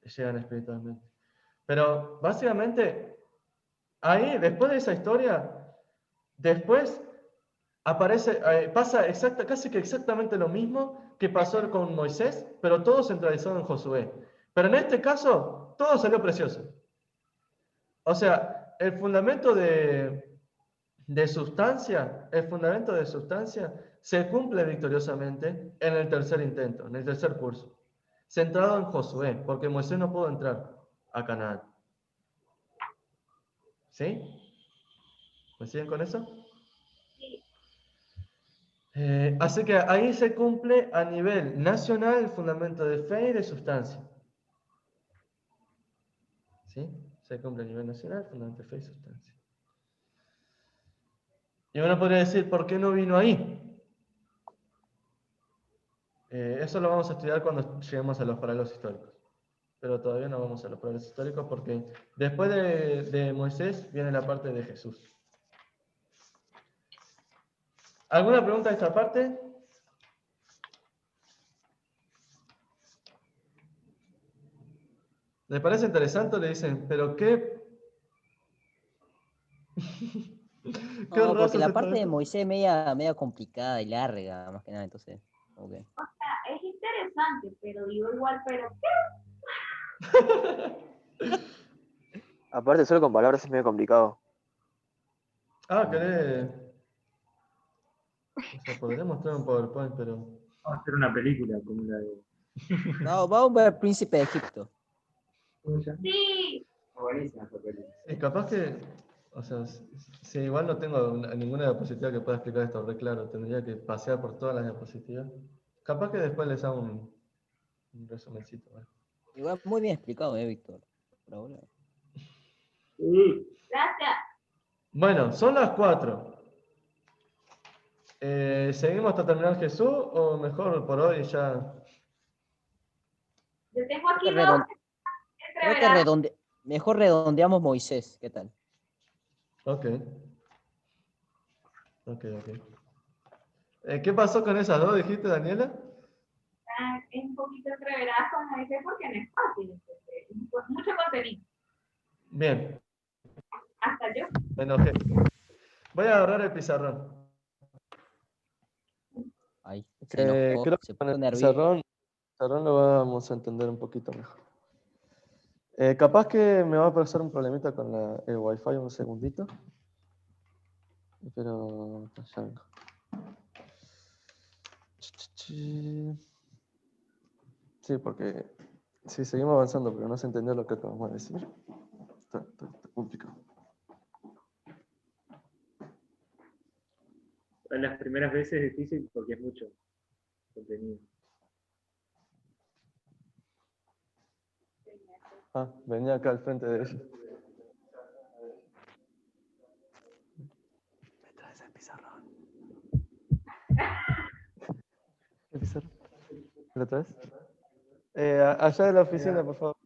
Speaker 1: llegan espiritualmente. Pero básicamente, ahí, después de esa historia, después pasa casi que exactamente lo mismo que pasó con Moisés, pero todo centralizado en Josué. Pero en este caso, todo salió precioso. O sea, el fundamento de sustancia se cumple victoriosamente en el tercer intento, en el tercer curso, centrado en Josué, porque Moisés no pudo entrar a Canaán. ¿Sí? ¿Me siguen con eso?
Speaker 4: Sí.
Speaker 1: Así que ahí se cumple a nivel nacional el fundamento de fe y de sustancia. ¿Sí? Se cumple a nivel nacional el fundamento de fe y sustancia. Y uno podría decir, ¿por qué no vino ahí? Eso lo vamos a estudiar cuando lleguemos a los paralelos históricos. Pero todavía no vamos a los paralelos históricos porque después de Moisés viene la parte de Jesús. ¿Alguna pregunta de esta parte? ¿Les parece interesante? Le dicen, ¿pero qué? ¿Qué
Speaker 3: No,
Speaker 1: raza
Speaker 3: porque
Speaker 1: es
Speaker 3: la
Speaker 1: esta
Speaker 3: parte de
Speaker 1: bestia?
Speaker 3: Moisés es media complicada y larga, más que nada, entonces. Okay.
Speaker 4: O sea, es interesante, pero digo igual, pero
Speaker 2: Aparte, solo con palabras es medio complicado.
Speaker 1: ¿Querés? O sea, podría mostrar un PowerPoint, pero...
Speaker 5: Vamos a hacer una película como la de.
Speaker 3: No, vamos a ver el Príncipe de Egipto.
Speaker 5: ¿Cómo se llama?
Speaker 4: sí.
Speaker 7: Buenísima esa película.
Speaker 1: Y capaz que... O sea, si igual no tengo ninguna diapositiva que pueda explicar esto re claro, tendría que pasear por todas las diapositivas. Capaz que después les hago un resumencito, ¿vale?
Speaker 3: Igual muy bien explicado, Víctor. Por ahora.
Speaker 5: Sí.
Speaker 4: Gracias.
Speaker 1: Bueno, son las 4. ¿Seguimos hasta terminar Jesús o mejor por hoy ya?
Speaker 4: Yo tengo aquí
Speaker 3: Creo que,
Speaker 4: dos
Speaker 3: creo que mejor redondeamos Moisés. ¿Qué tal?
Speaker 1: Ok. ¿Qué pasó con esas dos, dijiste, Daniela?
Speaker 4: Es un poquito entreveradas como dice porque no es fácil. Mucho contenido.
Speaker 1: Bien,
Speaker 4: Hasta yo.
Speaker 1: me enojé. Voy a agarrar el pizarrón.
Speaker 3: Ahí, se enojó,
Speaker 1: Creo que
Speaker 3: se
Speaker 1: con
Speaker 3: puso
Speaker 1: el
Speaker 3: nervioso.
Speaker 1: pizarrón lo vamos a entender un poquito mejor. Capaz que me va a pasar un problemita con el Wi-Fi un segundito. Pero ya vengo. Sí, porque sí, seguimos avanzando, pero no se entendió lo que acabamos de decir. Está complicado.
Speaker 5: En las primeras veces es difícil porque es mucho contenido.
Speaker 1: Venía acá al frente de ellos. Me traes el pizarrón. ¿Qué pizarra? ¿La otra vez? Allá de la oficina, por favor.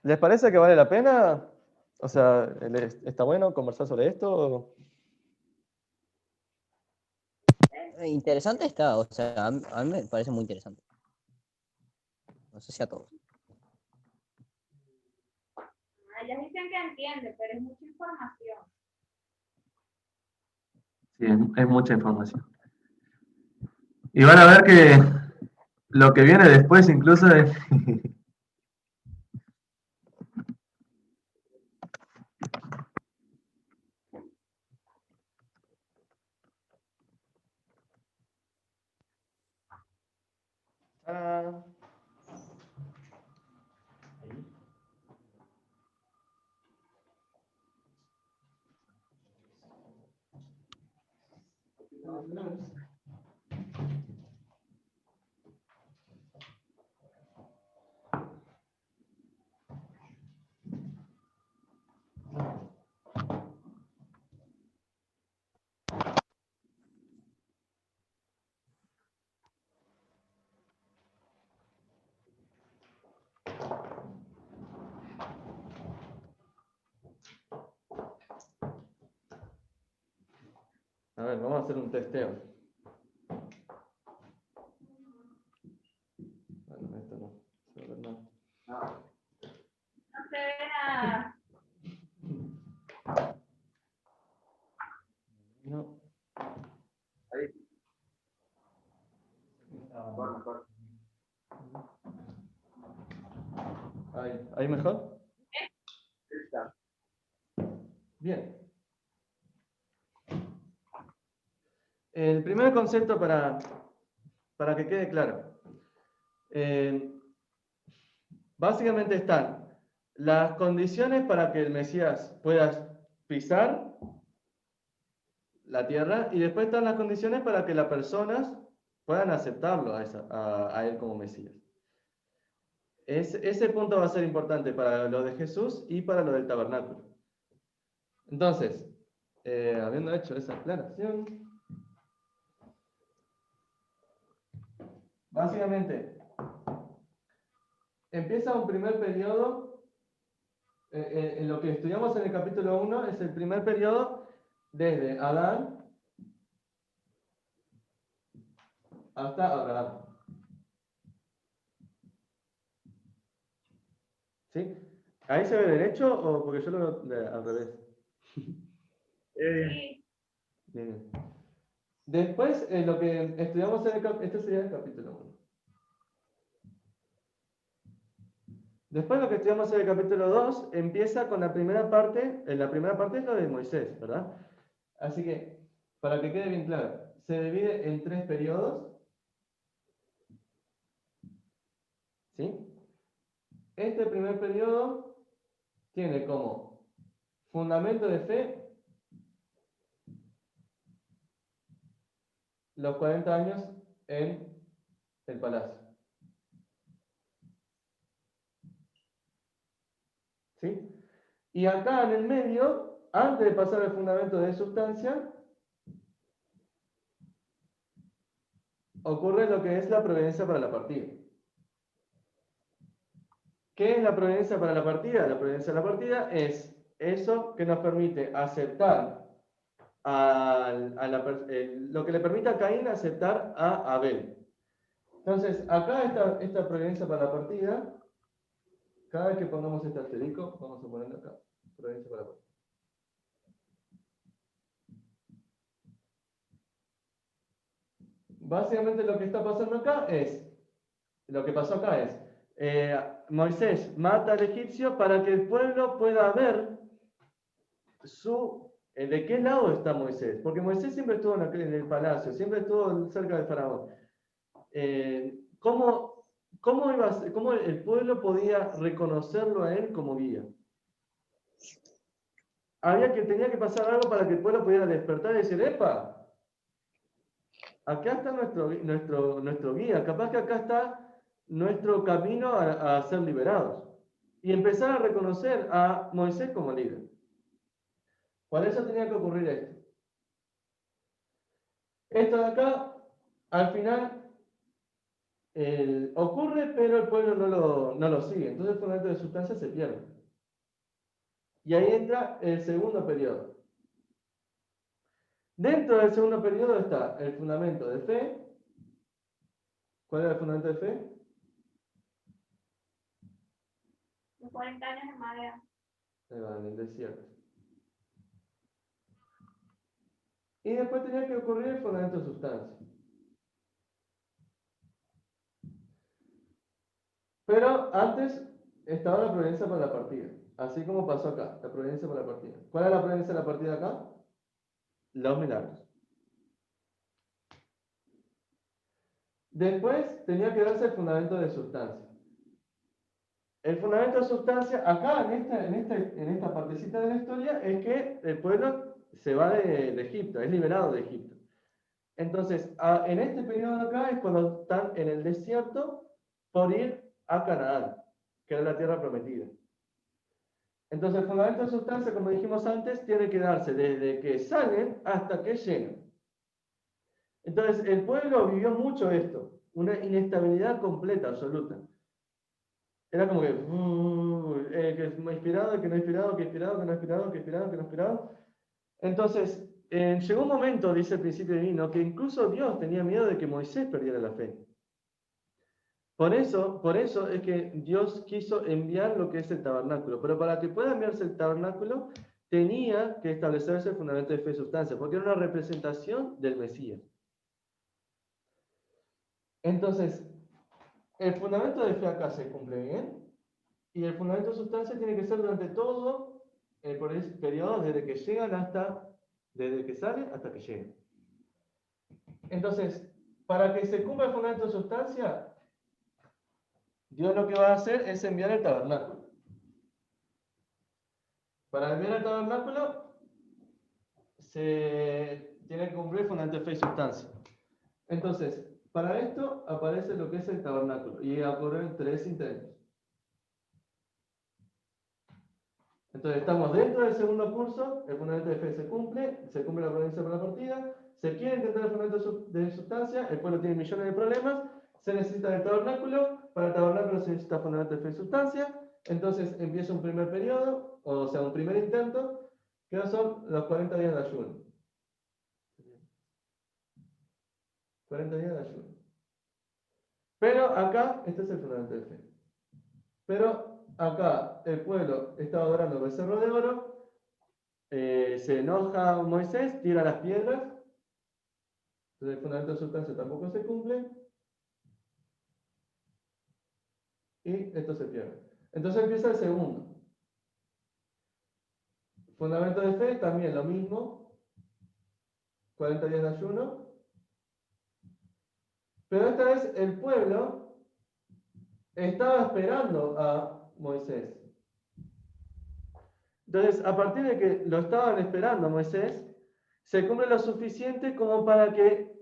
Speaker 1: ¿Les parece que vale la pena? O sea, ¿está bueno conversar sobre esto?
Speaker 8: Interesante está, o sea, a mí me parece muy interesante. No sé si a todos.
Speaker 4: Ellas dicen que entiende, pero es mucha información.
Speaker 1: Sí, es mucha información. Y van a ver que lo que viene después incluso es... Ah. A ver, vamos a hacer un testeo. Bueno, esto no.
Speaker 4: No se ve nada.
Speaker 1: No.
Speaker 7: Ahí. Mejor.
Speaker 1: ¿Ahí mejor?
Speaker 7: Está.
Speaker 1: Bien. El primer concepto para que quede claro. Básicamente están las condiciones para que el Mesías pueda pisar la tierra y después están las condiciones para que las personas puedan aceptarlo a él como Mesías. Ese punto va a ser importante para lo de Jesús y para lo del tabernáculo. Entonces, habiendo hecho esa aclaración, básicamente, empieza un primer periodo, en lo que estudiamos en el capítulo 1, es el primer periodo desde Adán hasta Abraham. ¿Sí? ¿Ahí se ve derecho o porque yo lo veo al revés?
Speaker 4: Sí.
Speaker 1: Bien. Después, lo que estudiamos en este sería el capítulo 1. Después lo que estudiamos en el capítulo 2 empieza con la primera parte. La primera parte es lo de Moisés, ¿verdad? Así que, para que quede bien claro, se divide en 3 periodos. ¿Sí? Este primer periodo tiene como fundamento de fe los 40 años en el palacio. ¿Sí? Y acá en el medio, antes de pasar al fundamento de sustancia, ocurre lo que es la providencia para la partida. ¿Qué es la providencia para la partida? La providencia de la partida es eso que nos permite aceptar lo que le permite a Caín aceptar a Abel. Entonces, acá esta providencia para la partida, cada vez que pongamos este asterisco, vamos a ponerlo acá, providencia para la partida. Básicamente lo que está pasando acá es, lo que pasó acá es, Moisés mata al egipcio para que el pueblo pueda ver de qué lado está Moisés, porque Moisés siempre estuvo en el palacio, siempre estuvo cerca del faraón. ¿Cómo el pueblo podía reconocerlo a él como guía? Tenía que pasar algo para que el pueblo pudiera despertar y decir, ¡epa! Acá está nuestro guía, capaz que acá está nuestro camino a ser liberados. Y empezar a reconocer a Moisés como líder. Por eso tenía que ocurrir esto. Esto de acá, al final, ocurre, pero el pueblo no lo sigue. Entonces el fundamento de sustancia se pierde. Y ahí entra el segundo periodo. Dentro del segundo periodo está el fundamento de fe. ¿Cuál era el fundamento de fe?
Speaker 4: Los 40 años de madera.
Speaker 1: Ahí va, en el desierto. Y después tenía que ocurrir el fundamento de sustancia. Pero antes estaba la providencia para la partida. Así como pasó acá, la providencia para la partida. ¿Cuál es la providencia de la partida acá? Los milagros. Después tenía que darse el fundamento de sustancia. El fundamento de sustancia, acá en esta partecita de la historia, es que el pueblo se va de Egipto, es liberado de Egipto. Entonces, en este periodo de acá es cuando están en el desierto por ir a Canaán, que era la tierra prometida. Entonces, el fundamento de sustancia, como dijimos antes, tiene que darse desde que salen hasta que llegan. Entonces, el pueblo vivió mucho esto, una inestabilidad completa, absoluta. Era como que inspirado, que no inspirado, que inspirado, que no inspirado, que inspirado, que no inspirado. Entonces, llegó un momento, dice el principio divino, que incluso Dios tenía miedo de que Moisés perdiera la fe. Por eso es que Dios quiso enviar lo que es el tabernáculo. Pero para que pueda enviarse el tabernáculo, tenía que establecerse el fundamento de fe y sustancia, porque era una representación del Mesías. Entonces, el fundamento de fe acá se cumple bien, y el fundamento de sustancia tiene que ser durante todo el periodo desde que llegan desde que salen hasta que llegan. Entonces, para que se cumpla el fundamento de sustancia, Dios lo que va a hacer es enviar el tabernáculo. Para enviar el tabernáculo, se tiene que cumplir el fundamento de fe y sustancia. Entonces, para esto aparece lo que es el tabernáculo, y ocurren 3 intentos. Entonces, estamos dentro del segundo curso, el fundamento de fe se cumple la providencia para la partida, se quiere intentar el fundamento de sustancia, el pueblo tiene millones de problemas, se necesita el tabernáculo, para el tabernáculo se necesita fundamento de fe y sustancia, entonces empieza un primer periodo, o sea, un primer intento, que son los 40 días de ayuno. 40 días de ayuno. Pero acá, este es el fundamento de fe. Pero acá el pueblo estaba adorando el becerro de oro, se enoja Moisés, tira las piedras, entonces el fundamento de sustancia tampoco se cumple, y esto se pierde. Entonces empieza el segundo. Fundamento de fe, también lo mismo, 40 días de ayuno, pero esta vez el pueblo estaba esperando a Moisés. Entonces, a partir de que lo estaban esperando a Moisés, se cumple lo suficiente como para que,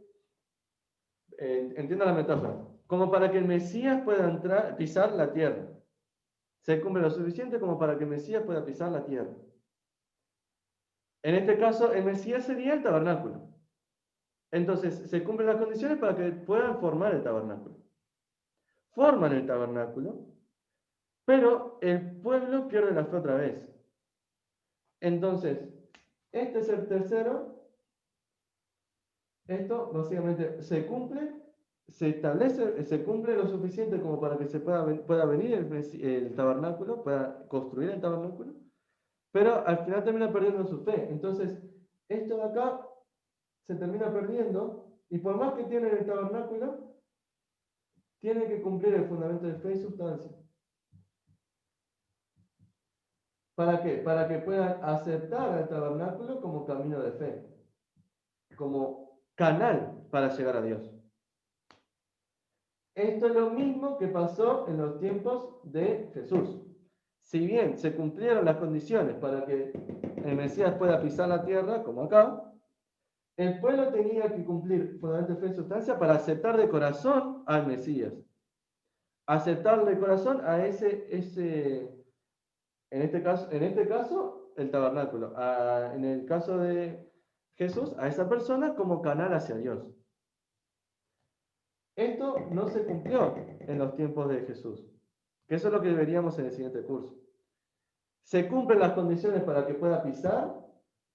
Speaker 1: entienda la metáfora, como para que el Mesías pueda pisar la tierra. Se cumple lo suficiente como para que el Mesías pueda pisar la tierra. En este caso, el Mesías sería el tabernáculo. Entonces, se cumplen las condiciones para que puedan formar el tabernáculo. Forman el tabernáculo, pero el pueblo pierde la fe otra vez. Entonces, este es el tercero. Esto básicamente se cumple, se establece, se cumple lo suficiente como para que se pueda venir el tabernáculo, pueda construir el tabernáculo, pero al final termina perdiendo su fe. Entonces, esto de acá se termina perdiendo, y por más que tienen el tabernáculo, tienen que cumplir el fundamento de fe y sustancia. ¿Para qué? Para que puedan aceptar al tabernáculo como camino de fe, como canal para llegar a Dios. Esto es lo mismo que pasó en los tiempos de Jesús. Si bien se cumplieron las condiciones para que el Mesías pueda pisar la tierra, como acá, el pueblo tenía que cumplir fundamento de fe y sustancia para aceptar de corazón al Mesías. Aceptar de corazón a en este caso, el tabernáculo. En el caso de Jesús, a esa persona como canal hacia Dios. Esto no se cumplió en los tiempos de Jesús, que eso es lo que veríamos en el siguiente curso. Se cumplen las condiciones para que pueda pisar,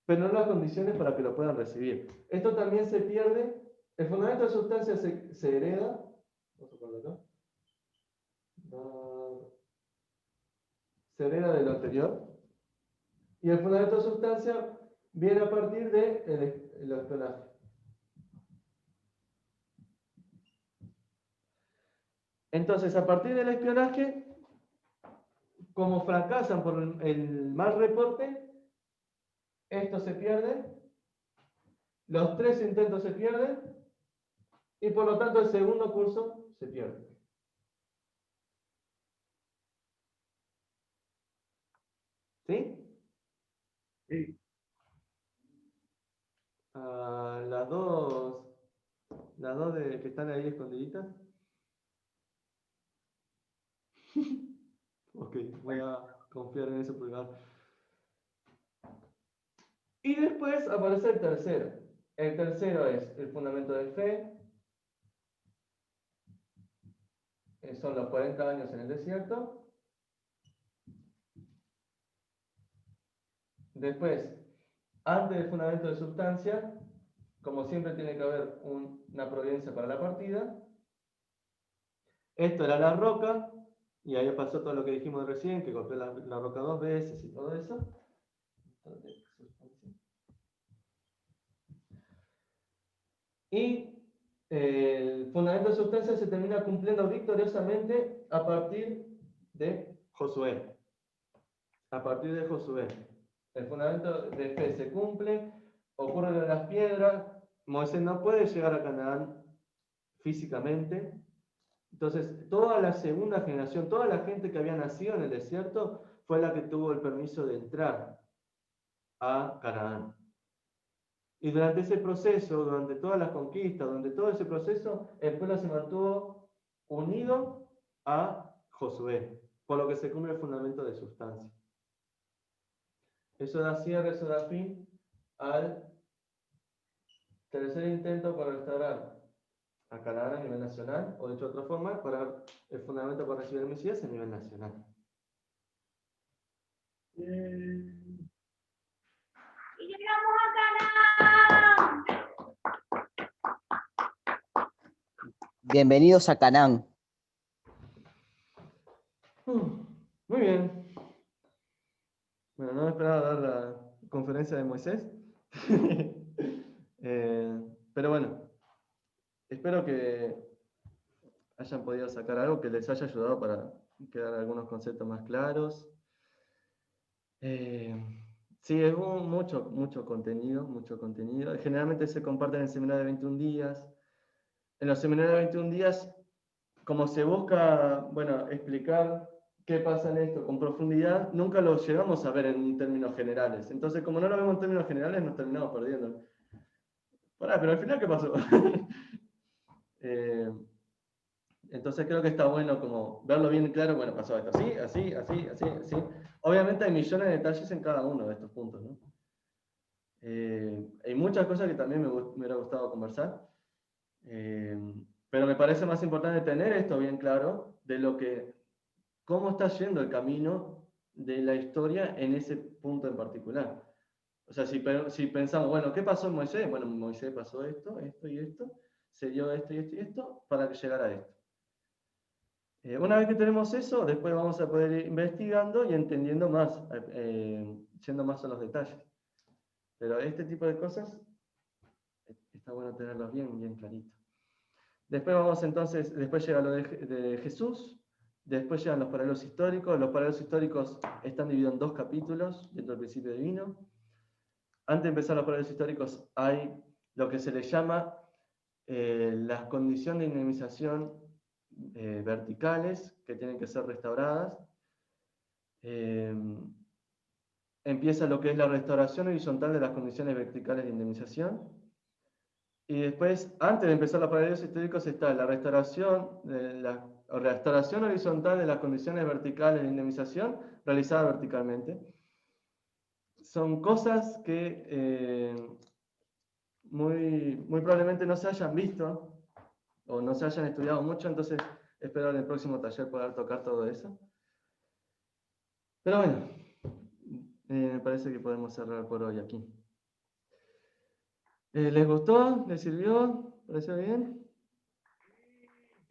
Speaker 1: pero no las condiciones para que lo puedan recibir. Esto también se pierde. El fundamento de sustancia se hereda. Vamos a ponerlo acá. Se hereda de lo anterior. Y el fundamento de sustancia viene a partir de el espionaje. Entonces, a partir del espionaje, como fracasan por el mal reporte, esto se pierde, los 3 intentos se pierden, y por lo tanto el segundo curso se pierde. ¿Sí?
Speaker 5: Sí.
Speaker 1: Las dos que están ahí escondiditas. Ok, voy a confiar en ese pulgar. Y después aparece el tercero. El tercero es el fundamento de fe. Son los 40 años en el desierto. Después, antes del fundamento de sustancia, como siempre tiene que haber una providencia para la partida. Esto era la roca, y ahí pasó todo lo que dijimos recién, que golpeó la roca 2 veces y todo eso. Y el fundamento de sustancia se termina cumpliendo victoriosamente a partir de Josué. A partir de Josué. El fundamento de fe se cumple, ocurren en las piedras. Moisés no puede llegar a Canaán físicamente. Entonces, toda la segunda generación, toda la gente que había nacido en el desierto, fue la que tuvo el permiso de entrar a Canaán. Y durante ese proceso, durante todas las conquistas, durante todo ese proceso, el pueblo se mantuvo unido a Josué, por lo que se cumple el fundamento de sustancia. Eso da cierre, eso da fin al tercer intento para restaurar a Canaán a nivel nacional, o dicho de otra forma, para el fundamento para recibir el Mesías a nivel nacional.
Speaker 4: Y llegamos a Canaán.
Speaker 3: Bienvenidos a Canaán.
Speaker 1: Muy bien. Bueno, no me esperaba dar la conferencia de Moisés. Pero bueno, espero que hayan podido sacar algo que les haya ayudado para quedar algunos conceptos más claros. Sí, es mucho contenido, mucho contenido. Generalmente se comparten en el seminario de 21 días. En los seminarios de 21 días, como se busca, bueno, explicar qué pasa en esto con profundidad, nunca lo llegamos a ver en términos generales. Entonces, como no lo vemos en términos generales, nos terminamos perdiendo. Pero al final, ¿qué pasó? Entonces creo que está bueno como verlo bien claro, bueno, pasó esto, así, así, así, así, así. Obviamente hay millones de detalles en cada uno de estos puntos, ¿no? Hay muchas cosas que también me hubiera gustado conversar, pero me parece más importante tener esto bien claro de cómo está yendo el camino de la historia en ese punto en particular. O sea, si pensamos, bueno, ¿qué pasó en Moisés? Bueno, en Moisés pasó esto, esto y esto, se dio esto y esto y esto para que llegara a esto. Una vez que tenemos eso, después vamos a poder ir investigando y entendiendo más, yendo más a los detalles. Pero este tipo de cosas está bueno tenerlos bien clarito. Después después llega lo de Jesús, después llegan los paralelos históricos. Los paralelos históricos están divididos en 2 capítulos dentro del principio divino. Antes de empezar los paralelos históricos hay lo que se le llama las condiciones de indemnización verticales que tienen que ser restauradas. Empieza lo que es la restauración horizontal de las condiciones verticales de indemnización. Y después, antes de empezar los paralelos históricos, está la restauración horizontal de las condiciones verticales de indemnización realizada verticalmente. son cosas que muy probablemente no se hayan visto o no se hayan estudiado mucho, entonces espero en el próximo taller poder tocar todo eso. Pero bueno, me parece que podemos cerrar por hoy aquí. ¿Les gustó? ¿Les sirvió? ¿Pareció bien?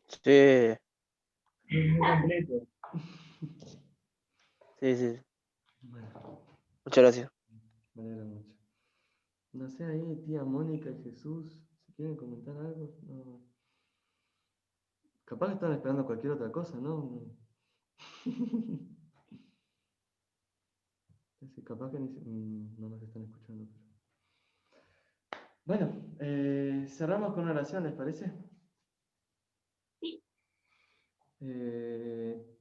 Speaker 2: Sí,
Speaker 5: Es muy completo.
Speaker 2: sí.
Speaker 1: Bueno,
Speaker 2: Muchas gracias.
Speaker 1: me alegra mucho. No sé, ahí tía Mónica y Jesús, si quieren comentar algo. No. Capaz que están esperando cualquier otra cosa, ¿no? Sí, capaz que no nos están escuchando. Bueno, cerramos con una oración, ¿les parece?
Speaker 4: Sí.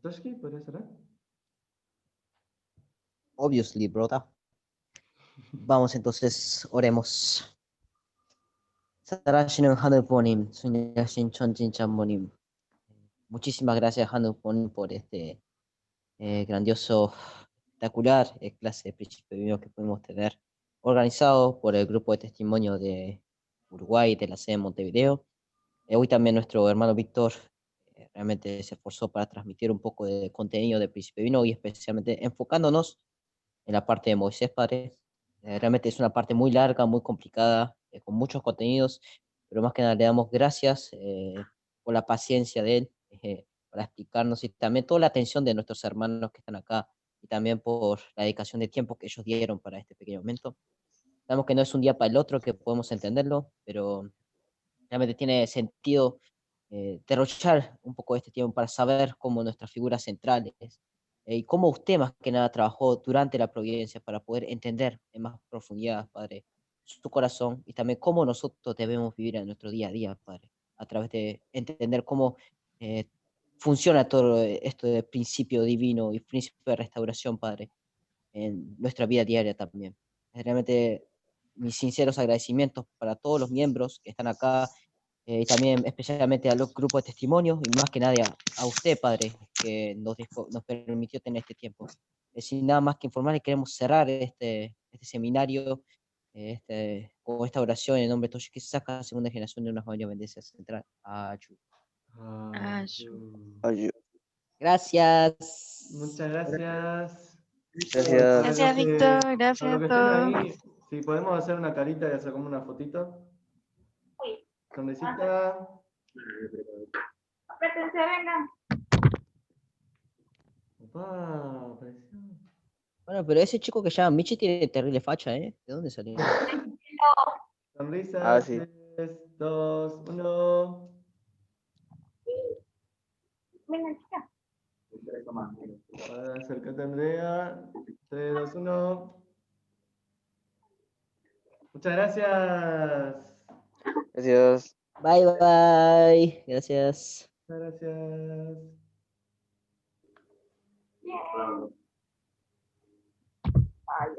Speaker 1: Toshki, ¿podrías cerrar?
Speaker 8: Obviously, brother. Vamos entonces, oremos. Sarashinan Hanuponim, Sunyashin Chonjin Chambonim. Muchísimas gracias, Hanuponim, por este grandioso, espectacular clase de Príncipe Vino que pudimos tener, organizado por el grupo de testimonio de Uruguay, de la sede de Montevideo. Hoy también nuestro hermano Víctor realmente se esforzó para transmitir un poco de contenido de Príncipe Vino y especialmente enfocándonos en la parte de Moisés, padre. Realmente es una parte muy larga, muy complicada, con muchos contenidos, pero más que nada le damos gracias por la paciencia de él, para explicarnos y también toda la atención de nuestros hermanos que están acá y también por la dedicación de tiempo que ellos dieron para este pequeño momento. Sabemos que no es un día para el otro que podemos entenderlo, pero realmente tiene sentido derrochar un poco de este tiempo para saber cómo nuestras figuras centrales y cómo usted más que nada trabajó durante la providencia para poder entender en más profundidad, Padre, su corazón y también cómo nosotros debemos vivir en nuestro día a día, Padre, a través de entender cómo eh, funciona todo esto de principio divino y principio de restauración, Padre, en nuestra vida diaria también. Realmente mis sinceros agradecimientos para todos los miembros que están acá y también especialmente a los grupos de testimonio y más que nada a usted, Padre, que nos permitió tener este tiempo. Sin nada más que informarle, queremos cerrar este seminario con esta oración en el nombre de Toshi que saca segunda generación de una familia bendecida central. Ayú.
Speaker 2: Ayú.
Speaker 8: Gracias.
Speaker 1: Muchas gracias.
Speaker 2: Gracias.
Speaker 6: Gracias, Víctor. Gracias
Speaker 1: Para los
Speaker 6: a
Speaker 1: que estén
Speaker 6: todos.
Speaker 1: ahí, si podemos hacer una carita y hacer como una fotito.
Speaker 4: Uy,
Speaker 1: Sonrisita.
Speaker 4: aprétense, vengan.
Speaker 1: Opa, apareció.
Speaker 8: Bueno, pero ese chico que se llama Michi tiene terrible facha, ¿eh? ¿De dónde salió?
Speaker 1: Sonrisa,
Speaker 2: Ah, sí.
Speaker 1: 3, 2, 1.
Speaker 4: Vengan, chicas.
Speaker 1: Acércate, Andrea. 3, 2, 1. Muchas gracias.
Speaker 2: Gracias.
Speaker 8: Bye, bye. Gracias.
Speaker 1: Muchas gracias.
Speaker 4: Bien. Ay,